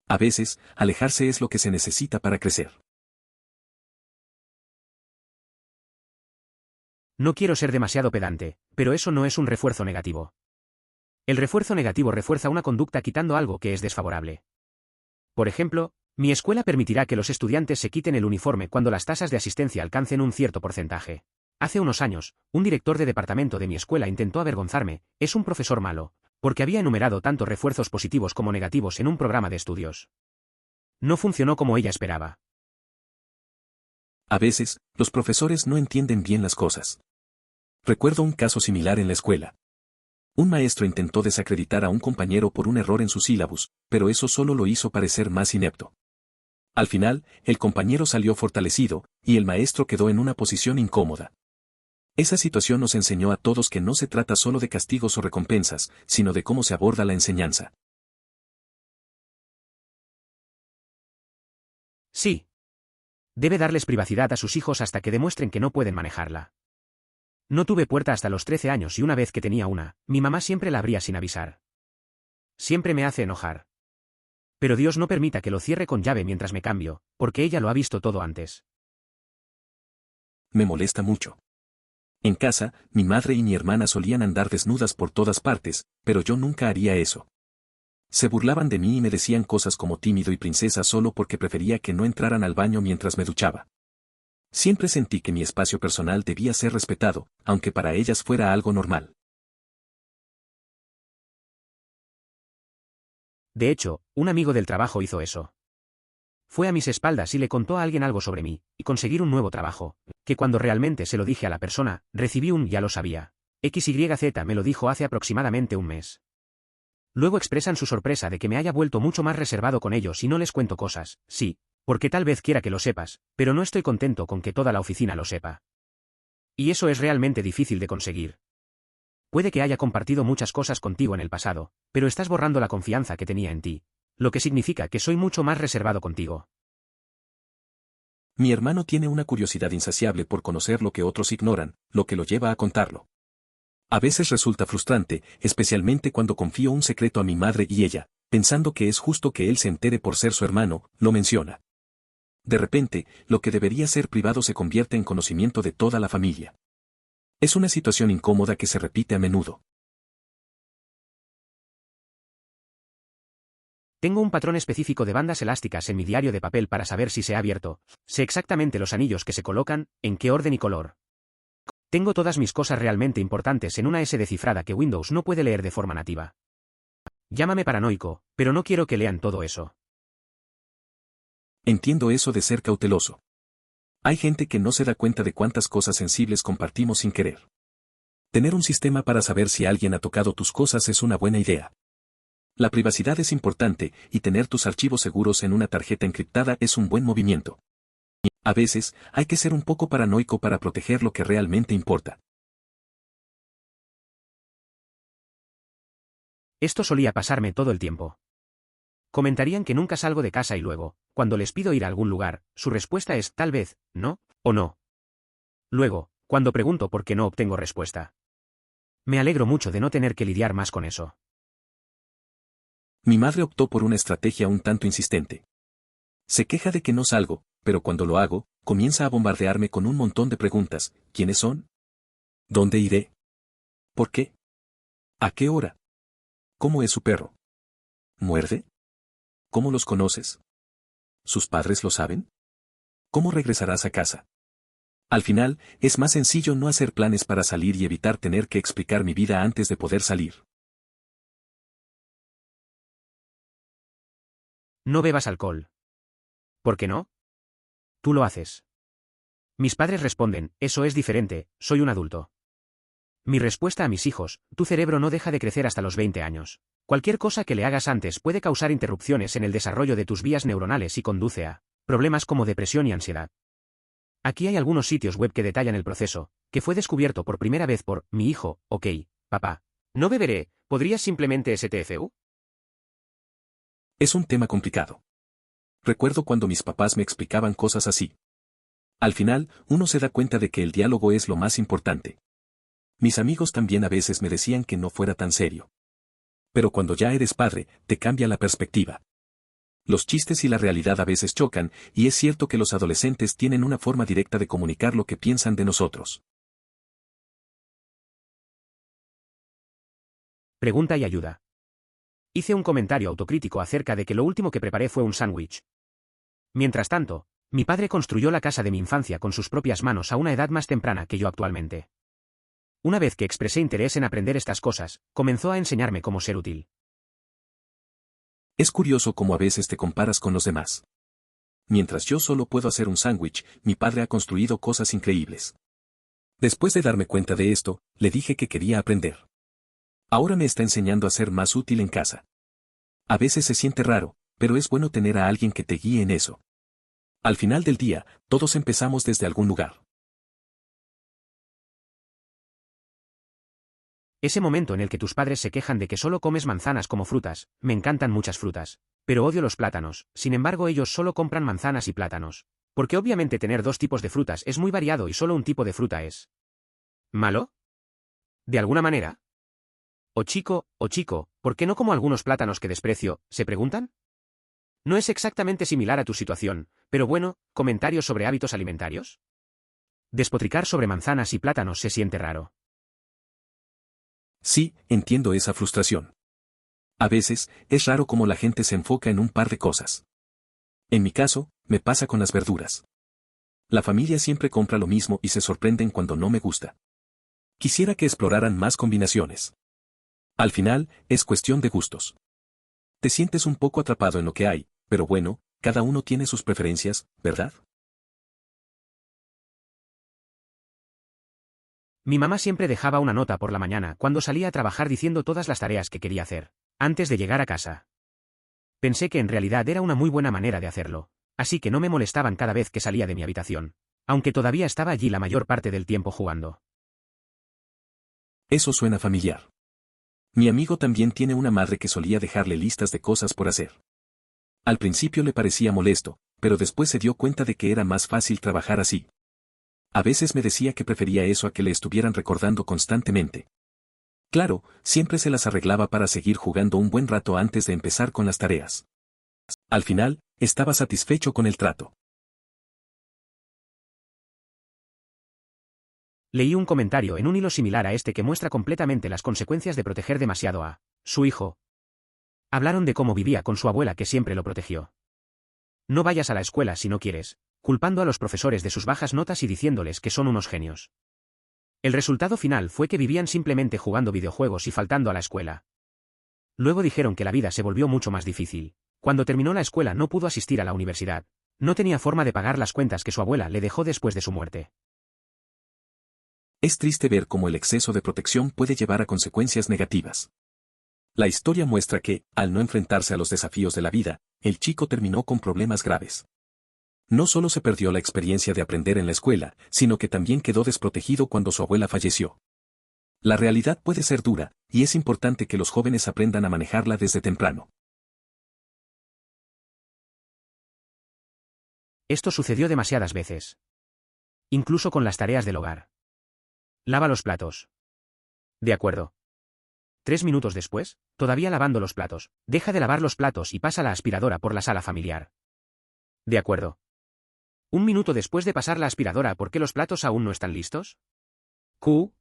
A veces, alejarse es lo que se necesita para crecer. No quiero ser demasiado pedante, pero eso no es un refuerzo negativo. El refuerzo negativo refuerza una conducta quitando algo que es desfavorable. Por ejemplo, mi escuela permitirá que los estudiantes se quiten el uniforme cuando las tasas de asistencia alcancen un cierto porcentaje. Hace unos años, un director de departamento de mi escuela intentó avergonzarme: es un profesor malo, porque había enumerado tanto refuerzos positivos como negativos en un programa de estudios. No funcionó como ella esperaba. A veces, los profesores no entienden bien las cosas. Recuerdo un caso similar en la escuela. Un maestro intentó desacreditar a un compañero por un error en su sílabus, pero eso solo lo hizo parecer más inepto. Al final, el compañero salió fortalecido, y el maestro quedó en una posición incómoda. Esa situación nos enseñó a todos que no se trata solo de castigos o recompensas, sino de cómo se aborda la enseñanza. Sí. Debe darles privacidad a sus hijos hasta que demuestren que no pueden manejarla. No tuve puerta hasta los 13 años y una vez que tenía una, mi mamá siempre la abría sin avisar. Siempre me hace enojar. Pero Dios no permita que lo cierre con llave mientras me cambio, porque ella lo ha visto todo antes. Me molesta mucho. En casa, mi madre y mi hermana solían andar desnudas por todas partes, pero yo nunca haría eso. Se burlaban de mí y me decían cosas como tímido y princesa solo porque prefería que no entraran al baño mientras me duchaba. Siempre sentí que mi espacio personal debía ser respetado, aunque para ellas fuera algo normal. De hecho, un amigo del trabajo hizo eso. Fue a mis espaldas y le contó a alguien algo sobre mí, y conseguir un nuevo trabajo, que cuando realmente se lo dije a la persona, recibí un "ya lo sabía". XYZ me lo dijo hace aproximadamente un mes. Luego expresan su sorpresa de que me haya vuelto mucho más reservado con ellos y no les cuento cosas. Sí, porque tal vez quiera que lo sepas, pero no estoy contento con que toda la oficina lo sepa. Y eso es realmente difícil de conseguir. Puede que haya compartido muchas cosas contigo en el pasado, pero estás borrando la confianza que tenía en ti, lo que significa que soy mucho más reservado contigo. Mi hermano tiene una curiosidad insaciable por conocer lo que otros ignoran, lo que lo lleva a contarlo. A veces resulta frustrante, especialmente cuando confío un secreto a mi madre y ella, pensando que es justo que él se entere por ser su hermano, lo menciona. De repente, lo que debería ser privado se convierte en conocimiento de toda la familia. Es una situación incómoda que se repite a menudo. Tengo un patrón específico de bandas elásticas en mi diario de papel para saber si se ha abierto. Sé exactamente los anillos que se colocan, en qué orden y color. Tengo todas mis cosas realmente importantes en una S descifrada que Windows no puede leer de forma nativa. Llámame paranoico, pero no quiero que lean todo eso. Entiendo eso de ser cauteloso. Hay gente que no se da cuenta de cuántas cosas sensibles compartimos sin querer. Tener un sistema para saber si alguien ha tocado tus cosas es una buena idea. La privacidad es importante, y tener tus archivos seguros en una tarjeta encriptada es un buen movimiento. A veces, hay que ser un poco paranoico para proteger lo que realmente importa. Esto solía pasarme todo el tiempo. Comentarían que nunca salgo de casa y luego, cuando les pido ir a algún lugar, su respuesta es tal vez, no, o no. Luego, cuando pregunto por qué no obtengo respuesta. Me alegro mucho de no tener que lidiar más con eso. Mi madre optó por una estrategia un tanto insistente. Se queja de que no salgo, pero cuando lo hago, comienza a bombardearme con un montón de preguntas. ¿Quiénes son? ¿Dónde iré? ¿Por qué? ¿A qué hora? ¿Cómo es su perro? ¿Muerde? ¿Cómo los conoces? ¿Sus padres lo saben? ¿Cómo regresarás a casa? Al final, es más sencillo no hacer planes para salir y evitar tener que explicar mi vida antes de poder salir. No bebas alcohol. ¿Por qué no? Tú lo haces. Mis padres responden, eso es diferente, soy un adulto. Mi respuesta a mis hijos, tu cerebro no deja de crecer hasta los 20 años. Cualquier cosa que le hagas antes puede causar interrupciones en el desarrollo de tus vías neuronales y conduce a problemas como depresión y ansiedad. Aquí hay algunos sitios web que detallan el proceso, que fue descubierto por primera vez por mi hijo, ok, papá. No beberé, ¿podrías simplemente STFU? Es un tema complicado. Recuerdo cuando mis papás me explicaban cosas así. Al final, uno se da cuenta de que el diálogo es lo más importante. Mis amigos también a veces me decían que no fuera tan serio. Pero cuando ya eres padre, te cambia la perspectiva. Los chistes y la realidad a veces chocan, y es cierto que los adolescentes tienen una forma directa de comunicar lo que piensan de nosotros. Pregunta y ayuda. Hice un comentario autocrítico acerca de que lo último que preparé fue un sándwich. Mientras tanto, mi padre construyó la casa de mi infancia con sus propias manos a una edad más temprana que yo actualmente. Una vez que expresé interés en aprender estas cosas, comenzó a enseñarme cómo ser útil. Es curioso cómo a veces te comparas con los demás. Mientras yo solo puedo hacer un sándwich, mi padre ha construido cosas increíbles. Después de darme cuenta de esto, le dije que quería aprender. Ahora me está enseñando a ser más útil en casa. A veces se siente raro, pero es bueno tener a alguien que te guíe en eso. Al final del día, todos empezamos desde algún lugar. Ese momento en el que tus padres se quejan de que solo comes manzanas como frutas, me encantan muchas frutas, pero odio los plátanos, sin embargo ellos solo compran manzanas y plátanos. Porque obviamente tener dos tipos de frutas es muy variado y solo un tipo de fruta es ¿malo? ¿De alguna manera? O chico, ¿por qué no como algunos plátanos que desprecio? ¿Se preguntan? No es exactamente similar a tu situación, pero bueno, ¿comentarios sobre hábitos alimentarios? Despotricar sobre manzanas y plátanos se siente raro. Sí, entiendo esa frustración. A veces, es raro cómo la gente se enfoca en un par de cosas. En mi caso, me pasa con las verduras. La familia siempre compra lo mismo y se sorprenden cuando no me gusta. Quisiera que exploraran más combinaciones. Al final, es cuestión de gustos. Te sientes un poco atrapado en lo que hay, pero bueno, cada uno tiene sus preferencias, ¿verdad? Mi mamá siempre dejaba una nota por la mañana cuando salía a trabajar diciendo todas las tareas que quería hacer, antes de llegar a casa. Pensé que en realidad era una muy buena manera de hacerlo, así que no me molestaban cada vez que salía de mi habitación, aunque todavía estaba allí la mayor parte del tiempo jugando. Eso suena familiar. Mi amigo también tiene una madre que solía dejarle listas de cosas por hacer. Al principio le parecía molesto, pero después se dio cuenta de que era más fácil trabajar así. A veces me decía que prefería eso a que le estuvieran recordando constantemente. Claro, siempre se las arreglaba para seguir jugando un buen rato antes de empezar con las tareas. Al final, estaba satisfecho con el trato. Leí un comentario en un hilo similar a este que muestra completamente las consecuencias de proteger demasiado a su hijo. Hablaron de cómo vivía con su abuela que siempre lo protegió. No vayas a la escuela si no quieres, culpando a los profesores de sus bajas notas y diciéndoles que son unos genios. El resultado final fue que vivían simplemente jugando videojuegos y faltando a la escuela. Luego dijeron que la vida se volvió mucho más difícil. Cuando terminó la escuela no pudo asistir a la universidad. No tenía forma de pagar las cuentas que su abuela le dejó después de su muerte. Es triste ver cómo el exceso de protección puede llevar a consecuencias negativas. La historia muestra que, al no enfrentarse a los desafíos de la vida, el chico terminó con problemas graves. No solo se perdió la experiencia de aprender en la escuela, sino que también quedó desprotegido cuando su abuela falleció. La realidad puede ser dura, y es importante que los jóvenes aprendan a manejarla desde temprano. Esto sucedió demasiadas veces. Incluso con las tareas del hogar. Lava los platos. De acuerdo. 3 minutos después, todavía lavando los platos, deja de lavar los platos y pasa la aspiradora por la sala familiar. De acuerdo. 1 minuto después de pasar la aspiradora, ¿por qué los platos aún no están listos? Q.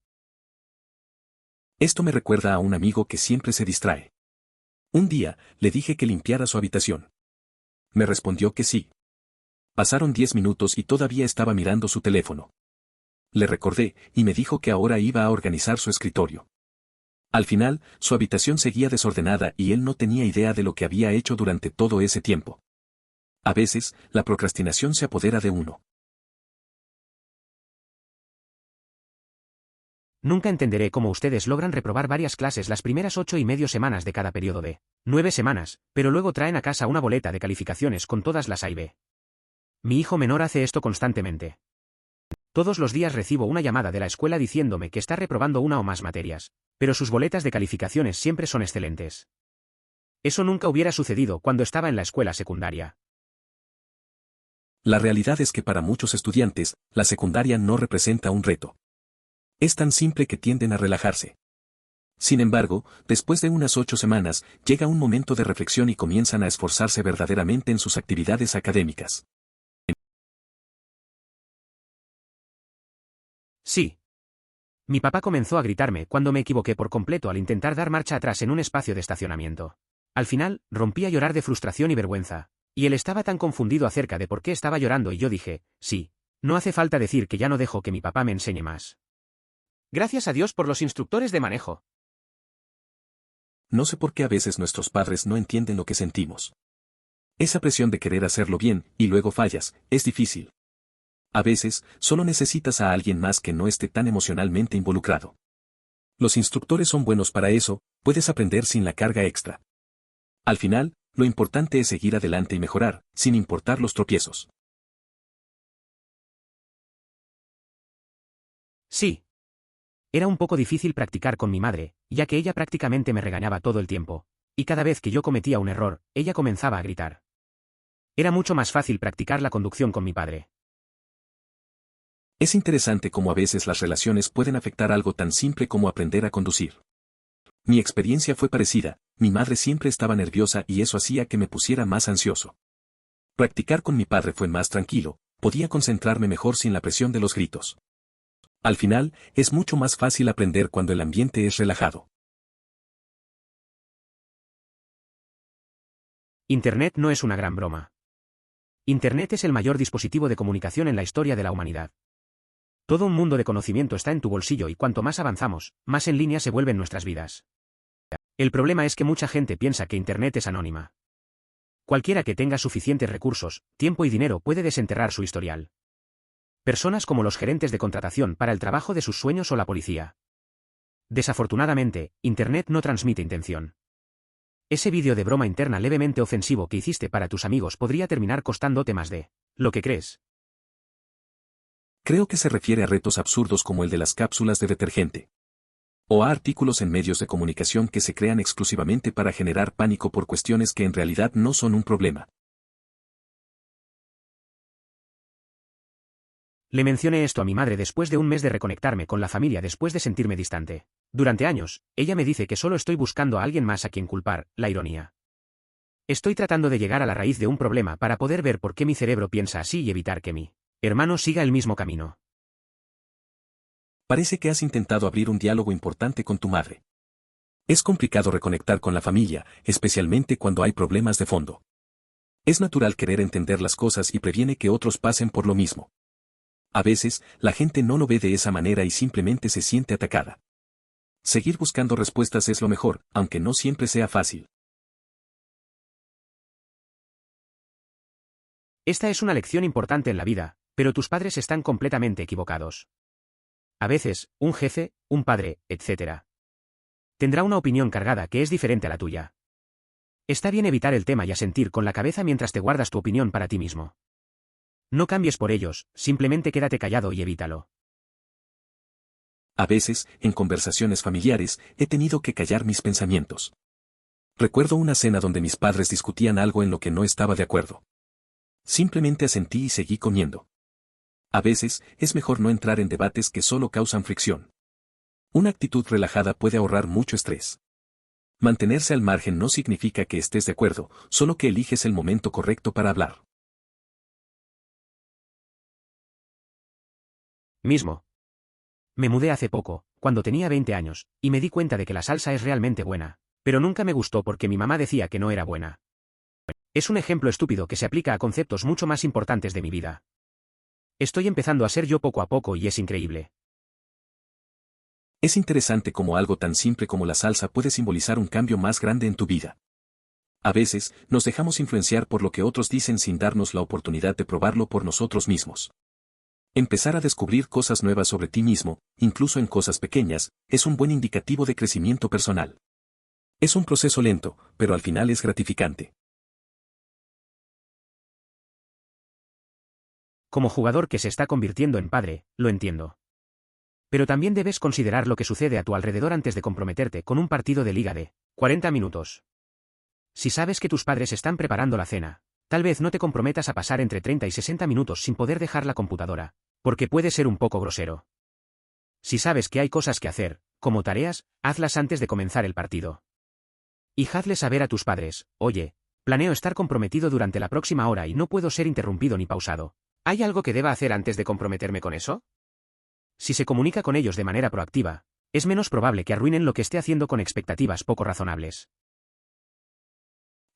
Esto me recuerda a un amigo que siempre se distrae. Un día, le dije que limpiara su habitación. Me respondió que sí. Pasaron 10 minutos y todavía estaba mirando su teléfono. Le recordé, y me dijo que ahora iba a organizar su escritorio. Al final, su habitación seguía desordenada y él no tenía idea de lo que había hecho durante todo ese tiempo. A veces, la procrastinación se apodera de uno. Nunca entenderé cómo ustedes logran reprobar varias clases las primeras 8 y medio semanas de cada periodo de 9 semanas, pero luego traen a casa una boleta de calificaciones con todas las A y B. Mi hijo menor hace esto constantemente. Todos los días recibo una llamada de la escuela diciéndome que está reprobando una o más materias, pero sus boletas de calificaciones siempre son excelentes. Eso nunca hubiera sucedido cuando estaba en la escuela secundaria. La realidad es que para muchos estudiantes, la secundaria no representa un reto. Es tan simple que tienden a relajarse. Sin embargo, después de unas 8 semanas, llega un momento de reflexión y comienzan a esforzarse verdaderamente en sus actividades académicas. Sí. Mi papá comenzó a gritarme cuando me equivoqué por completo al intentar dar marcha atrás en un espacio de estacionamiento. Al final, rompí a llorar de frustración y vergüenza, y él estaba tan confundido acerca de por qué estaba llorando y yo dije, sí, no hace falta decir que ya no dejo que mi papá me enseñe más. Gracias a Dios por los instructores de manejo. No sé por qué a veces nuestros padres no entienden lo que sentimos. Esa presión de querer hacerlo bien, y luego fallas, es difícil. A veces, solo necesitas a alguien más que no esté tan emocionalmente involucrado. Los instructores son buenos para eso, puedes aprender sin la carga extra. Al final, lo importante es seguir adelante y mejorar, sin importar los tropiezos. Sí. Era un poco difícil practicar con mi madre, ya que ella prácticamente me regañaba todo el tiempo, y cada vez que yo cometía un error, ella comenzaba a gritar. Era mucho más fácil practicar la conducción con mi padre. Es interesante cómo a veces las relaciones pueden afectar algo tan simple como aprender a conducir. Mi experiencia fue parecida, mi madre siempre estaba nerviosa y eso hacía que me pusiera más ansioso. Practicar con mi padre fue más tranquilo, podía concentrarme mejor sin la presión de los gritos. Al final, es mucho más fácil aprender cuando el ambiente es relajado. Internet no es una gran broma. Internet es el mayor dispositivo de comunicación en la historia de la humanidad. Todo un mundo de conocimiento está en tu bolsillo y cuanto más avanzamos, más en línea se vuelven nuestras vidas. El problema es que mucha gente piensa que Internet es anónima. Cualquiera que tenga suficientes recursos, tiempo y dinero puede desenterrar su historial. Personas como los gerentes de contratación para el trabajo de sus sueños o la policía. Desafortunadamente, Internet no transmite intención. Ese vídeo de broma interna levemente ofensivo que hiciste para tus amigos podría terminar costándote más de lo que crees. Creo que se refiere a retos absurdos como el de las cápsulas de detergente. O a artículos en medios de comunicación que se crean exclusivamente para generar pánico por cuestiones que en realidad no son un problema. Le mencioné esto a mi madre después de un mes de reconectarme con la familia después de sentirme distante. Durante años, ella me dice que solo estoy buscando a alguien más a quien culpar, la ironía. Estoy tratando de llegar a la raíz de un problema para poder ver por qué mi cerebro piensa así y evitar que mi hermano siga el mismo camino. Parece que has intentado abrir un diálogo importante con tu madre. Es complicado reconectar con la familia, especialmente cuando hay problemas de fondo. Es natural querer entender las cosas y previene que otros pasen por lo mismo. A veces, la gente no lo ve de esa manera y simplemente se siente atacada. Seguir buscando respuestas es lo mejor, aunque no siempre sea fácil. Esta es una lección importante en la vida, pero tus padres están completamente equivocados. A veces, un jefe, un padre, etc. tendrá una opinión cargada que es diferente a la tuya. Está bien evitar el tema y asentir con la cabeza mientras te guardas tu opinión para ti mismo. No cambies por ellos, simplemente quédate callado y evítalo. A veces, en conversaciones familiares, he tenido que callar mis pensamientos. Recuerdo una cena donde mis padres discutían algo en lo que no estaba de acuerdo. Simplemente asentí y seguí comiendo. A veces, es mejor no entrar en debates que solo causan fricción. Una actitud relajada puede ahorrar mucho estrés. Mantenerse al margen no significa que estés de acuerdo, solo que eliges el momento correcto para hablar. Mismo. Me mudé hace poco, cuando tenía 20 años, y me di cuenta de que la salsa es realmente buena, pero nunca me gustó porque mi mamá decía que no era buena. Es un ejemplo estúpido que se aplica a conceptos mucho más importantes de mi vida. Estoy empezando a ser yo poco a poco y es increíble. Es interesante cómo algo tan simple como la salsa puede simbolizar un cambio más grande en tu vida. A veces, nos dejamos influenciar por lo que otros dicen sin darnos la oportunidad de probarlo por nosotros mismos. Empezar a descubrir cosas nuevas sobre ti mismo, incluso en cosas pequeñas, es un buen indicativo de crecimiento personal. Es un proceso lento, pero al final es gratificante. Como jugador que se está convirtiendo en padre, lo entiendo. Pero también debes considerar lo que sucede a tu alrededor antes de comprometerte con un partido de liga de 40 minutos. Si sabes que tus padres están preparando la cena, tal vez no te comprometas a pasar entre 30 y 60 minutos sin poder dejar la computadora, porque puede ser un poco grosero. Si sabes que hay cosas que hacer, como tareas, hazlas antes de comenzar el partido. Y hazle saber a tus padres, oye, planeo estar comprometido durante la próxima hora y no puedo ser interrumpido ni pausado. ¿Hay algo que deba hacer antes de comprometerme con eso? Si se comunica con ellos de manera proactiva, es menos probable que arruinen lo que esté haciendo con expectativas poco razonables.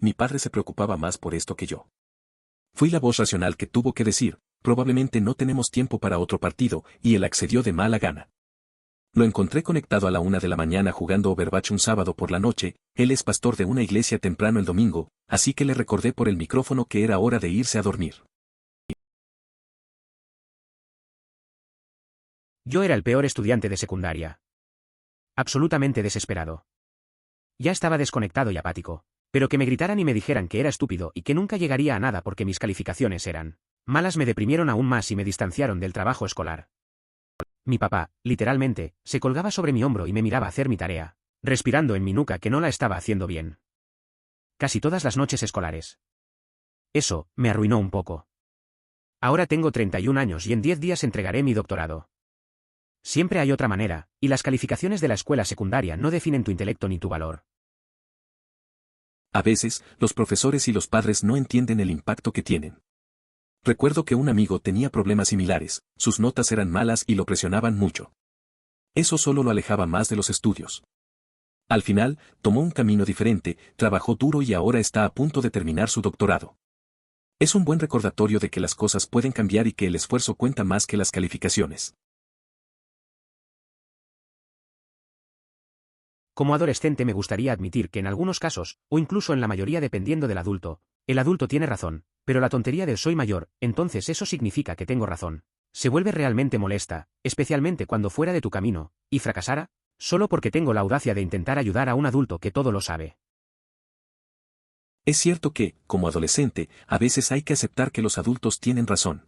Mi padre se preocupaba más por esto que yo. Fui la voz racional que tuvo que decir, probablemente no tenemos tiempo para otro partido, y él accedió de mala gana. Lo encontré conectado a la 1 de la mañana jugando Overwatch un sábado por la noche, él es pastor de una iglesia temprano el domingo, así que le recordé por el micrófono que era hora de irse a dormir. Yo era el peor estudiante de secundaria. Absolutamente desesperado. Ya estaba desconectado y apático, pero que me gritaran y me dijeran que era estúpido y que nunca llegaría a nada porque mis calificaciones eran malas me deprimieron aún más y me distanciaron del trabajo escolar. Mi papá, literalmente, se colgaba sobre mi hombro y me miraba hacer mi tarea, respirando en mi nuca que no la estaba haciendo bien. Casi todas las noches escolares. Eso, me arruinó un poco. Ahora tengo 31 años y en 10 días entregaré mi doctorado. Siempre hay otra manera, y las calificaciones de la escuela secundaria no definen tu intelecto ni tu valor. A veces, los profesores y los padres no entienden el impacto que tienen. Recuerdo que un amigo tenía problemas similares, sus notas eran malas y lo presionaban mucho. Eso solo lo alejaba más de los estudios. Al final, tomó un camino diferente, trabajó duro y ahora está a punto de terminar su doctorado. Es un buen recordatorio de que las cosas pueden cambiar y que el esfuerzo cuenta más que las calificaciones. Como adolescente me gustaría admitir que en algunos casos, o incluso en la mayoría dependiendo del adulto, el adulto tiene razón, pero la tontería del soy mayor, entonces eso significa que tengo razón, se vuelve realmente molesta, especialmente cuando fuera de tu camino, y fracasara, solo porque tengo la audacia de intentar ayudar a un adulto que todo lo sabe. Es cierto que, como adolescente, a veces hay que aceptar que los adultos tienen razón.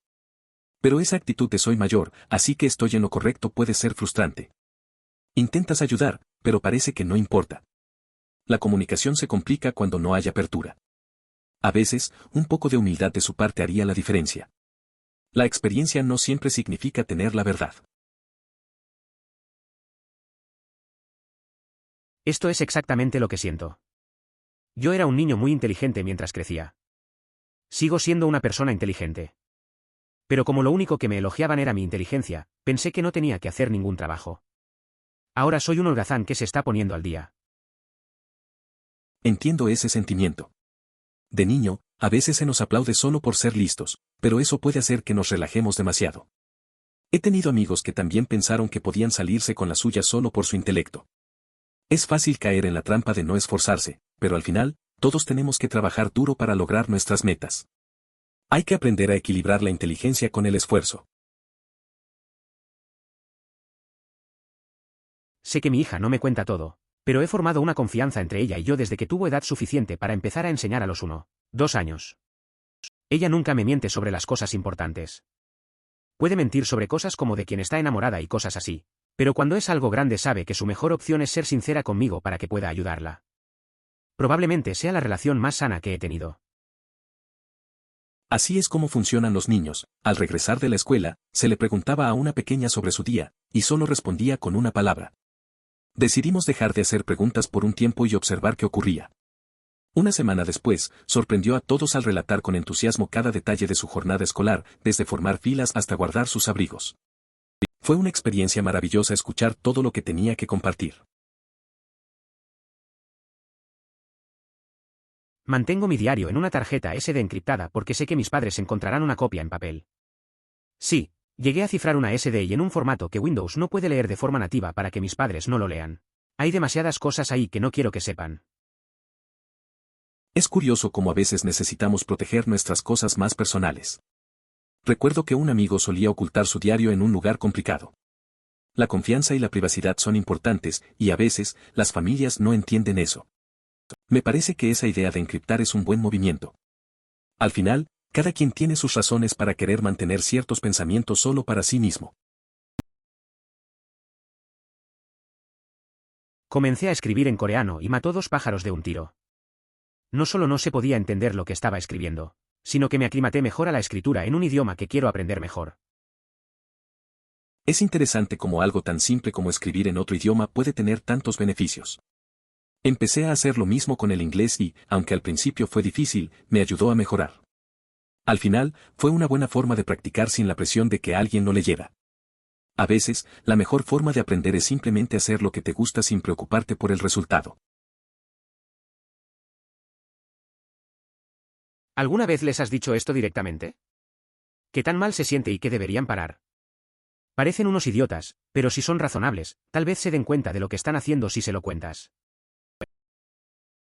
Pero esa actitud de soy mayor, así que estoy en lo correcto puede ser frustrante. Intentas ayudar, pero parece que no importa. La comunicación se complica cuando no hay apertura. A veces, un poco de humildad de su parte haría la diferencia. La experiencia no siempre significa tener la verdad. Esto es exactamente lo que siento. Yo era un niño muy inteligente mientras crecía. Sigo siendo una persona inteligente. Pero como lo único que me elogiaban era mi inteligencia, pensé que no tenía que hacer ningún trabajo. Ahora soy un holgazán que se está poniendo al día. Entiendo ese sentimiento. De niño, a veces se nos aplaude solo por ser listos, pero eso puede hacer que nos relajemos demasiado. He tenido amigos que también pensaron que podían salirse con la suya solo por su intelecto. Es fácil caer en la trampa de no esforzarse, pero al final, todos tenemos que trabajar duro para lograr nuestras metas. Hay que aprender a equilibrar la inteligencia con el esfuerzo. Sé que mi hija no me cuenta todo, pero he formado una confianza entre ella y yo desde que tuvo edad suficiente para empezar a enseñar a los 2 años. Ella nunca me miente sobre las cosas importantes. Puede mentir sobre cosas como de quien está enamorada y cosas así, pero cuando es algo grande sabe que su mejor opción es ser sincera conmigo para que pueda ayudarla. Probablemente sea la relación más sana que he tenido. Así es como funcionan los niños. Al regresar de la escuela, se le preguntaba a una pequeña sobre su día, y solo respondía con una palabra. Decidimos dejar de hacer preguntas por un tiempo y observar qué ocurría. Una semana después, sorprendió a todos al relatar con entusiasmo cada detalle de su jornada escolar, desde formar filas hasta guardar sus abrigos. Fue una experiencia maravillosa escuchar todo lo que tenía que compartir. Mantengo mi diario en una tarjeta SD encriptada porque sé que mis padres encontrarán una copia en papel. Sí, llegué a cifrar una SD y en un formato que Windows no puede leer de forma nativa para que mis padres no lo lean. Hay demasiadas cosas ahí que no quiero que sepan. Es curioso cómo a veces necesitamos proteger nuestras cosas más personales. Recuerdo que un amigo solía ocultar su diario en un lugar complicado. La confianza y la privacidad son importantes, y a veces, las familias no entienden eso. Me parece que esa idea de encriptar es un buen movimiento. Al final, cada quien tiene sus razones para querer mantener ciertos pensamientos solo para sí mismo. Comencé a escribir en coreano y mató 2 pájaros de un tiro. No solo no se podía entender lo que estaba escribiendo, sino que me aclimaté mejor a la escritura en un idioma que quiero aprender mejor. Es interesante cómo algo tan simple como escribir en otro idioma puede tener tantos beneficios. Empecé a hacer lo mismo con el inglés y, aunque al principio fue difícil, me ayudó a mejorar. Al final, fue una buena forma de practicar sin la presión de que alguien lo leyera. A veces, la mejor forma de aprender es simplemente hacer lo que te gusta sin preocuparte por el resultado. ¿Alguna vez les has dicho esto directamente? ¿Qué tan mal se siente y que deberían parar? Parecen unos idiotas, pero si son razonables, tal vez se den cuenta de lo que están haciendo si se lo cuentas.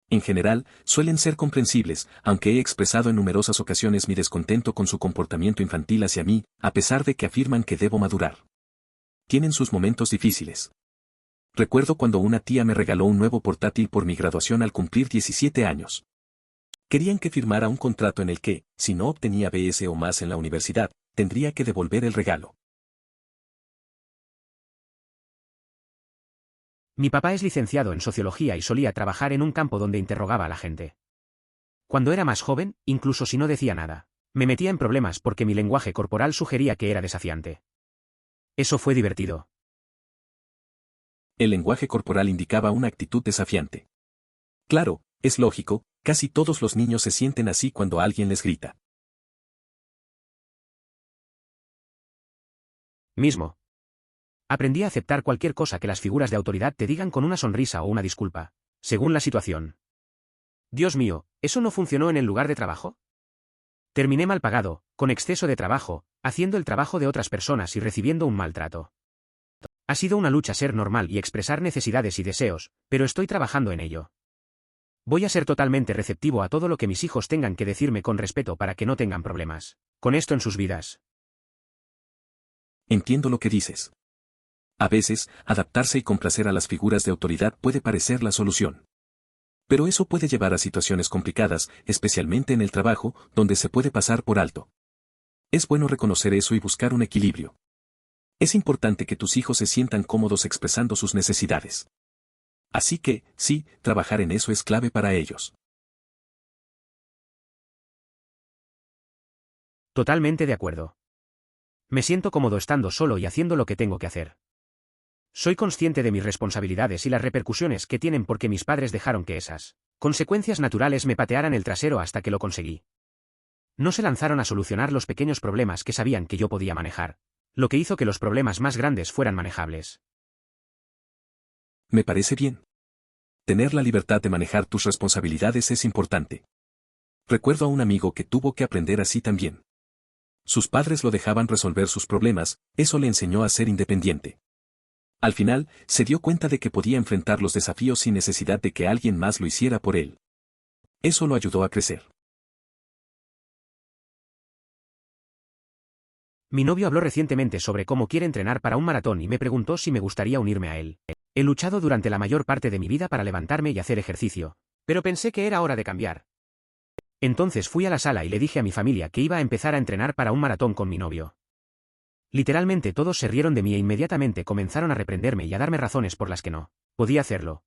En general, suelen ser comprensibles, aunque he expresado en numerosas ocasiones mi descontento con su comportamiento infantil hacia mí, a pesar de que afirman que debo madurar. Tienen sus momentos difíciles. Recuerdo cuando una tía me regaló un nuevo portátil por mi graduación al cumplir 17 años. Querían que firmara un contrato en el que, si no obtenía BS o más en la universidad, tendría que devolver el regalo. Mi papá es licenciado en sociología y solía trabajar en un campo donde interrogaba a la gente. Cuando era más joven, incluso si no decía nada, me metía en problemas porque mi lenguaje corporal sugería que era desafiante. Eso fue divertido. El lenguaje corporal indicaba una actitud desafiante. Claro, es lógico, casi todos los niños se sienten así cuando alguien les grita. Mismo. Aprendí a aceptar cualquier cosa que las figuras de autoridad te digan con una sonrisa o una disculpa, según la situación. Dios mío, ¿eso no funcionó en el lugar de trabajo? Terminé mal pagado, con exceso de trabajo, haciendo el trabajo de otras personas y recibiendo un maltrato. Ha sido una lucha ser normal y expresar necesidades y deseos, pero estoy trabajando en ello. Voy a ser totalmente receptivo a todo lo que mis hijos tengan que decirme con respeto para que no tengan problemas con esto en sus vidas. Entiendo lo que dices. A veces, adaptarse y complacer a las figuras de autoridad puede parecer la solución. Pero eso puede llevar a situaciones complicadas, especialmente en el trabajo, donde se puede pasar por alto. Es bueno reconocer eso y buscar un equilibrio. Es importante que tus hijos se sientan cómodos expresando sus necesidades. Así que, sí, trabajar en eso es clave para ellos. Totalmente de acuerdo. Me siento cómodo estando solo y haciendo lo que tengo que hacer. Soy consciente de mis responsabilidades y las repercusiones que tienen porque mis padres dejaron que esas consecuencias naturales me patearan el trasero hasta que lo conseguí. No se lanzaron a solucionar los pequeños problemas que sabían que yo podía manejar, lo que hizo que los problemas más grandes fueran manejables. Me parece bien. Tener la libertad de manejar tus responsabilidades es importante. Recuerdo a un amigo que tuvo que aprender así también. Sus padres lo dejaban resolver sus problemas, eso le enseñó a ser independiente. Al final, se dio cuenta de que podía enfrentar los desafíos sin necesidad de que alguien más lo hiciera por él. Eso lo ayudó a crecer. Mi novio habló recientemente sobre cómo quiere entrenar para un maratón y me preguntó si me gustaría unirme a él. He luchado durante la mayor parte de mi vida para levantarme y hacer ejercicio, pero pensé que era hora de cambiar. Entonces fui a la sala y le dije a mi familia que iba a empezar a entrenar para un maratón con mi novio. Literalmente todos se rieron de mí e inmediatamente comenzaron a reprenderme y a darme razones por las que no podía hacerlo.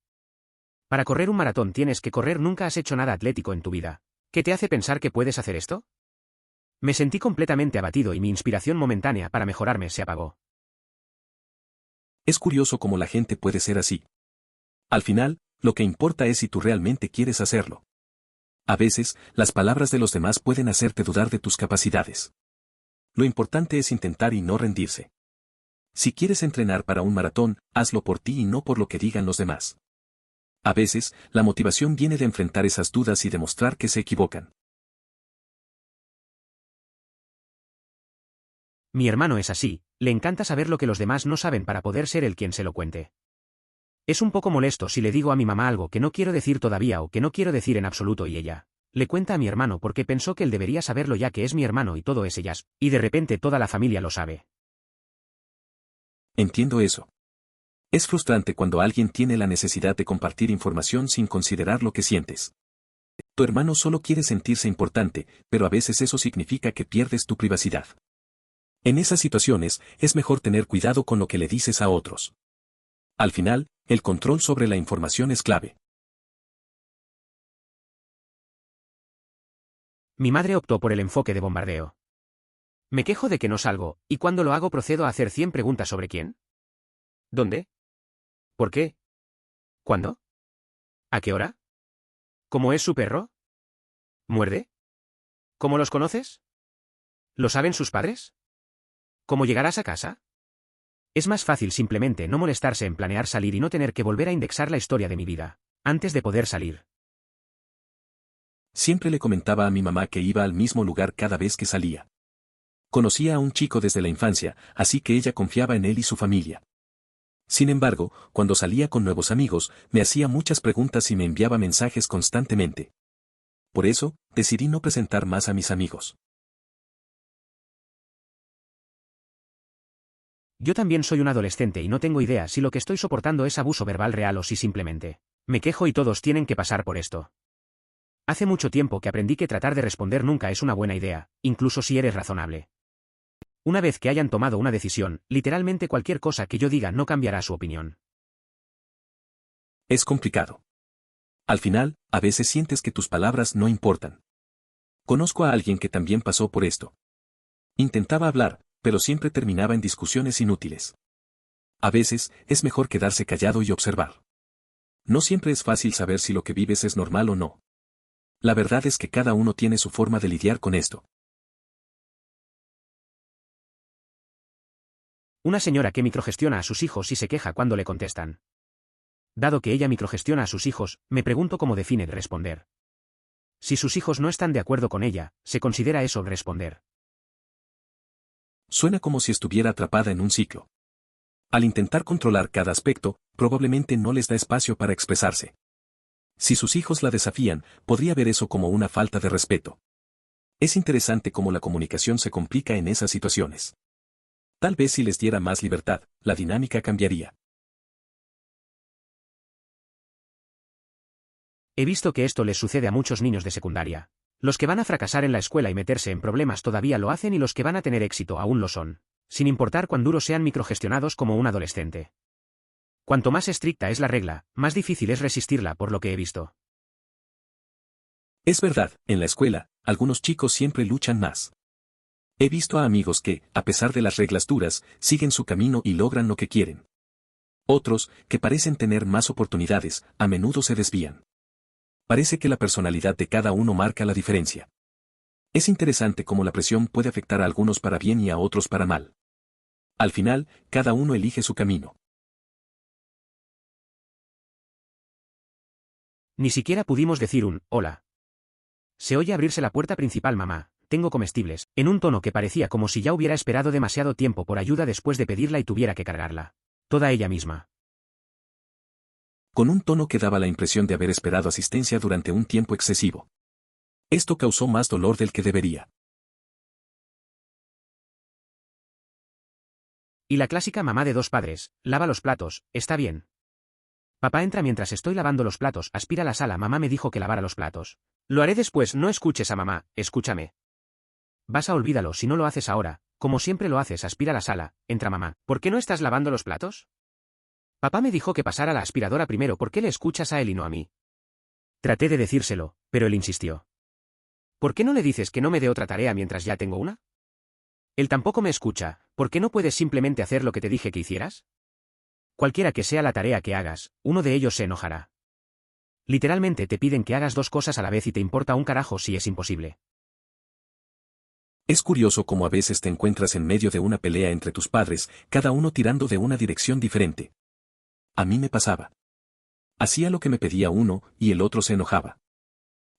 Para correr un maratón tienes que correr. ¿Nunca has hecho nada atlético en tu vida? ¿Qué te hace pensar que puedes hacer esto? Me sentí completamente abatido y mi inspiración momentánea para mejorarme se apagó. Es curioso cómo la gente puede ser así. Al final, lo que importa es si tú realmente quieres hacerlo. A veces, las palabras de los demás pueden hacerte dudar de tus capacidades. Lo importante es intentar y no rendirse. Si quieres entrenar para un maratón, hazlo por ti y no por lo que digan los demás. A veces, la motivación viene de enfrentar esas dudas y demostrar que se equivocan. Mi hermano es así, le encanta saber lo que los demás no saben para poder ser el quien se lo cuente. Es un poco molesto si le digo a mi mamá algo que no quiero decir todavía o que no quiero decir en absoluto y ella le cuenta a mi hermano porque pensó que él debería saberlo ya que es mi hermano y todo es ellas, y de repente toda la familia lo sabe. Entiendo eso. Es frustrante cuando alguien tiene la necesidad de compartir información sin considerar lo que sientes. Tu hermano solo quiere sentirse importante, pero a veces eso significa que pierdes tu privacidad. En esas situaciones, es mejor tener cuidado con lo que le dices a otros. Al final, el control sobre la información es clave. Mi madre optó por el enfoque de bombardeo. Me quejo de que no salgo, y cuando lo hago procedo a hacer 100 preguntas sobre quién. ¿Dónde? ¿Por qué? ¿Cuándo? ¿A qué hora? ¿Cómo es su perro? ¿Muerde? ¿Cómo los conoces? ¿Lo saben sus padres? ¿Cómo llegarás a casa? Es más fácil simplemente no molestarse en planear salir y no tener que volver a indexar la historia de mi vida, antes de poder salir. Siempre le comentaba a mi mamá que iba al mismo lugar cada vez que salía. Conocía a un chico desde la infancia, así que ella confiaba en él y su familia. Sin embargo, cuando salía con nuevos amigos, me hacía muchas preguntas y me enviaba mensajes constantemente. Por eso, decidí no presentar más a mis amigos. Yo también soy un adolescente y no tengo idea si lo que estoy soportando es abuso verbal real o si simplemente me quejo y todos tienen que pasar por esto. Hace mucho tiempo que aprendí que tratar de responder nunca es una buena idea, incluso si eres razonable. Una vez que hayan tomado una decisión, literalmente cualquier cosa que yo diga no cambiará su opinión. Es complicado. Al final, a veces sientes que tus palabras no importan. Conozco a alguien que también pasó por esto. Intentaba hablar, pero siempre terminaba en discusiones inútiles. A veces, es mejor quedarse callado y observar. No siempre es fácil saber si lo que vives es normal o no. La verdad es que cada uno tiene su forma de lidiar con esto. Una señora que microgestiona a sus hijos y se queja cuando le contestan. Dado que ella microgestiona a sus hijos, me pregunto cómo define responder. Si sus hijos no están de acuerdo con ella, ¿se considera eso responder? Suena como si estuviera atrapada en un ciclo. Al intentar controlar cada aspecto, probablemente no les da espacio para expresarse. Si sus hijos la desafían, podría ver eso como una falta de respeto. Es interesante cómo la comunicación se complica en esas situaciones. Tal vez si les diera más libertad, la dinámica cambiaría. He visto que esto les sucede a muchos niños de secundaria. Los que van a fracasar en la escuela y meterse en problemas todavía lo hacen y los que van a tener éxito aún lo son, sin importar cuán duros sean microgestionados como un adolescente. Cuanto más estricta es la regla, más difícil es resistirla por lo que he visto. Es verdad, en la escuela, algunos chicos siempre luchan más. He visto a amigos que, a pesar de las reglas duras, siguen su camino y logran lo que quieren. Otros, que parecen tener más oportunidades, a menudo se desvían. Parece que la personalidad de cada uno marca la diferencia. Es interesante cómo la presión puede afectar a algunos para bien y a otros para mal. Al final, cada uno elige su camino. Ni siquiera pudimos decir un hola. Se oye abrirse la puerta principal, mamá. Tengo comestibles, en un tono que parecía como si ya hubiera esperado demasiado tiempo por ayuda después de pedirla y tuviera que cargarla. Toda ella misma. Con un tono que daba la impresión de haber esperado asistencia durante un tiempo excesivo. Esto causó más dolor del que debería. Y la clásica mamá de dos padres, lava los platos, está bien. Papá entra mientras estoy lavando los platos, aspira la sala, mamá me dijo que lavara los platos. Lo haré después, no escuches a mamá, escúchame. Vas a olvídalo si no lo haces ahora, como siempre lo haces, aspira la sala, entra mamá. ¿Por qué no estás lavando los platos? Papá me dijo que pasara la aspiradora primero, ¿por qué le escuchas a él y no a mí? Traté de decírselo, pero él insistió. ¿Por qué no le dices que no me dé otra tarea mientras ya tengo una? Él tampoco me escucha, ¿por qué no puedes simplemente hacer lo que te dije que hicieras? Cualquiera que sea la tarea que hagas, uno de ellos se enojará. Literalmente te piden que hagas dos cosas a la vez y te importa un carajo si es imposible. Es curioso cómo a veces te encuentras en medio de una pelea entre tus padres, cada uno tirando de una dirección diferente. A mí me pasaba. Hacía lo que me pedía uno y el otro se enojaba.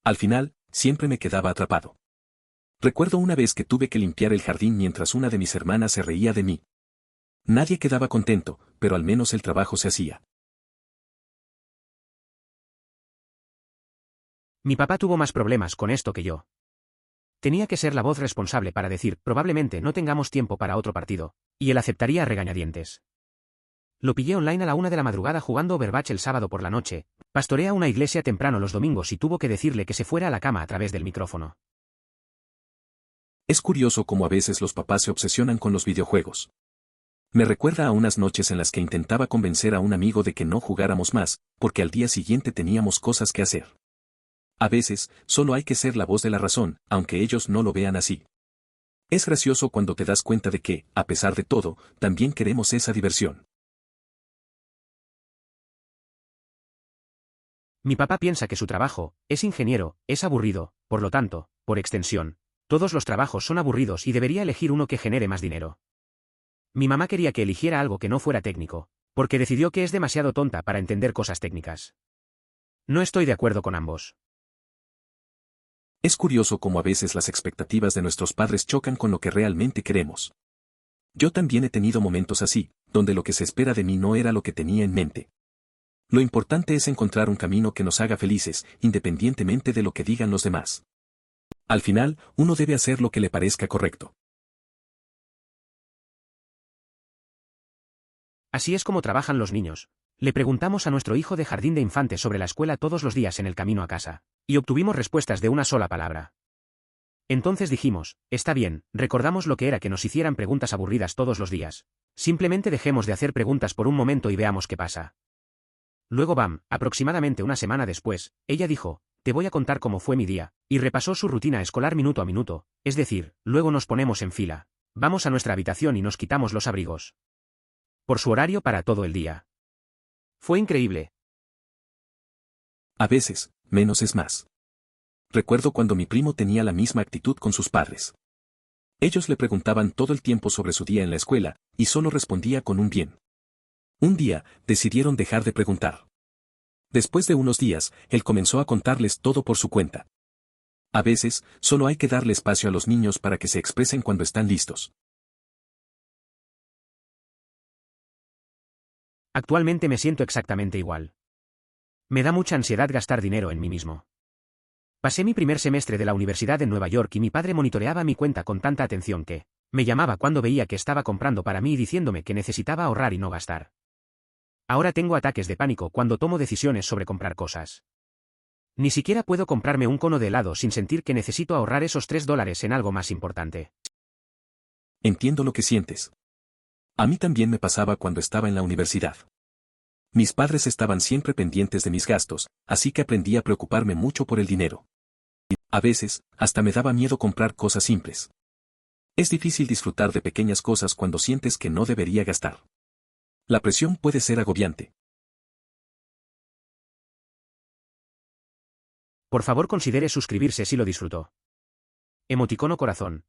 Al final, siempre me quedaba atrapado. Recuerdo una vez que tuve que limpiar el jardín mientras una de mis hermanas se reía de mí. Nadie quedaba contento, pero al menos el trabajo se hacía. Mi papá tuvo más problemas con esto que yo. Tenía que ser la voz responsable para decir, probablemente no tengamos tiempo para otro partido, y él aceptaría a regañadientes. Lo pillé online a la 1 de la madrugada jugando Overwatch el sábado por la noche, pastorea una iglesia temprano los domingos y tuvo que decirle que se fuera a la cama a través del micrófono. Es curioso cómo a veces los papás se obsesionan con los videojuegos. Me recuerda a unas noches en las que intentaba convencer a un amigo de que no jugáramos más, porque al día siguiente teníamos cosas que hacer. A veces, solo hay que ser la voz de la razón, aunque ellos no lo vean así. Es gracioso cuando te das cuenta de que, a pesar de todo, también queremos esa diversión. Mi papá piensa que su trabajo, es ingeniero, es aburrido, por lo tanto, por extensión, todos los trabajos son aburridos y debería elegir uno que genere más dinero. Mi mamá quería que eligiera algo que no fuera técnico, porque decidió que es demasiado tonta para entender cosas técnicas. No estoy de acuerdo con ambos. Es curioso cómo a veces las expectativas de nuestros padres chocan con lo que realmente queremos. Yo también he tenido momentos así, donde lo que se espera de mí no era lo que tenía en mente. Lo importante es encontrar un camino que nos haga felices, independientemente de lo que digan los demás. Al final, uno debe hacer lo que le parezca correcto. Así es como trabajan los niños. Le preguntamos a nuestro hijo de jardín de infantes sobre la escuela todos los días en el camino a casa, y obtuvimos respuestas de una sola palabra. Entonces dijimos, está bien, recordamos lo que era que nos hicieran preguntas aburridas todos los días. Simplemente dejemos de hacer preguntas por un momento y veamos qué pasa. Luego bam, aproximadamente una semana después, ella dijo, te voy a contar cómo fue mi día, y repasó su rutina escolar minuto a minuto, es decir, luego nos ponemos en fila, vamos a nuestra habitación y nos quitamos los abrigos. Por su horario para todo el día. Fue increíble. A veces, menos es más. Recuerdo cuando mi primo tenía la misma actitud con sus padres. Ellos le preguntaban todo el tiempo sobre su día en la escuela, y solo respondía con un bien. Un día, decidieron dejar de preguntar. Después de unos días, él comenzó a contarles todo por su cuenta. A veces, solo hay que darle espacio a los niños para que se expresen cuando están listos. Actualmente me siento exactamente igual. Me da mucha ansiedad gastar dinero en mí mismo. Pasé mi primer semestre de la universidad en Nueva York y mi padre monitoreaba mi cuenta con tanta atención que me llamaba cuando veía que estaba comprando para mí y diciéndome que necesitaba ahorrar y no gastar. Ahora tengo ataques de pánico cuando tomo decisiones sobre comprar cosas. Ni siquiera puedo comprarme un cono de helado sin sentir que necesito ahorrar esos $3 en algo más importante. Entiendo lo que sientes. A mí también me pasaba cuando estaba en la universidad. Mis padres estaban siempre pendientes de mis gastos, así que aprendí a preocuparme mucho por el dinero. A veces, hasta me daba miedo comprar cosas simples. Es difícil disfrutar de pequeñas cosas cuando sientes que no debería gastar. La presión puede ser agobiante. Por favor considere suscribirse si lo disfrutó. Emoticono corazón.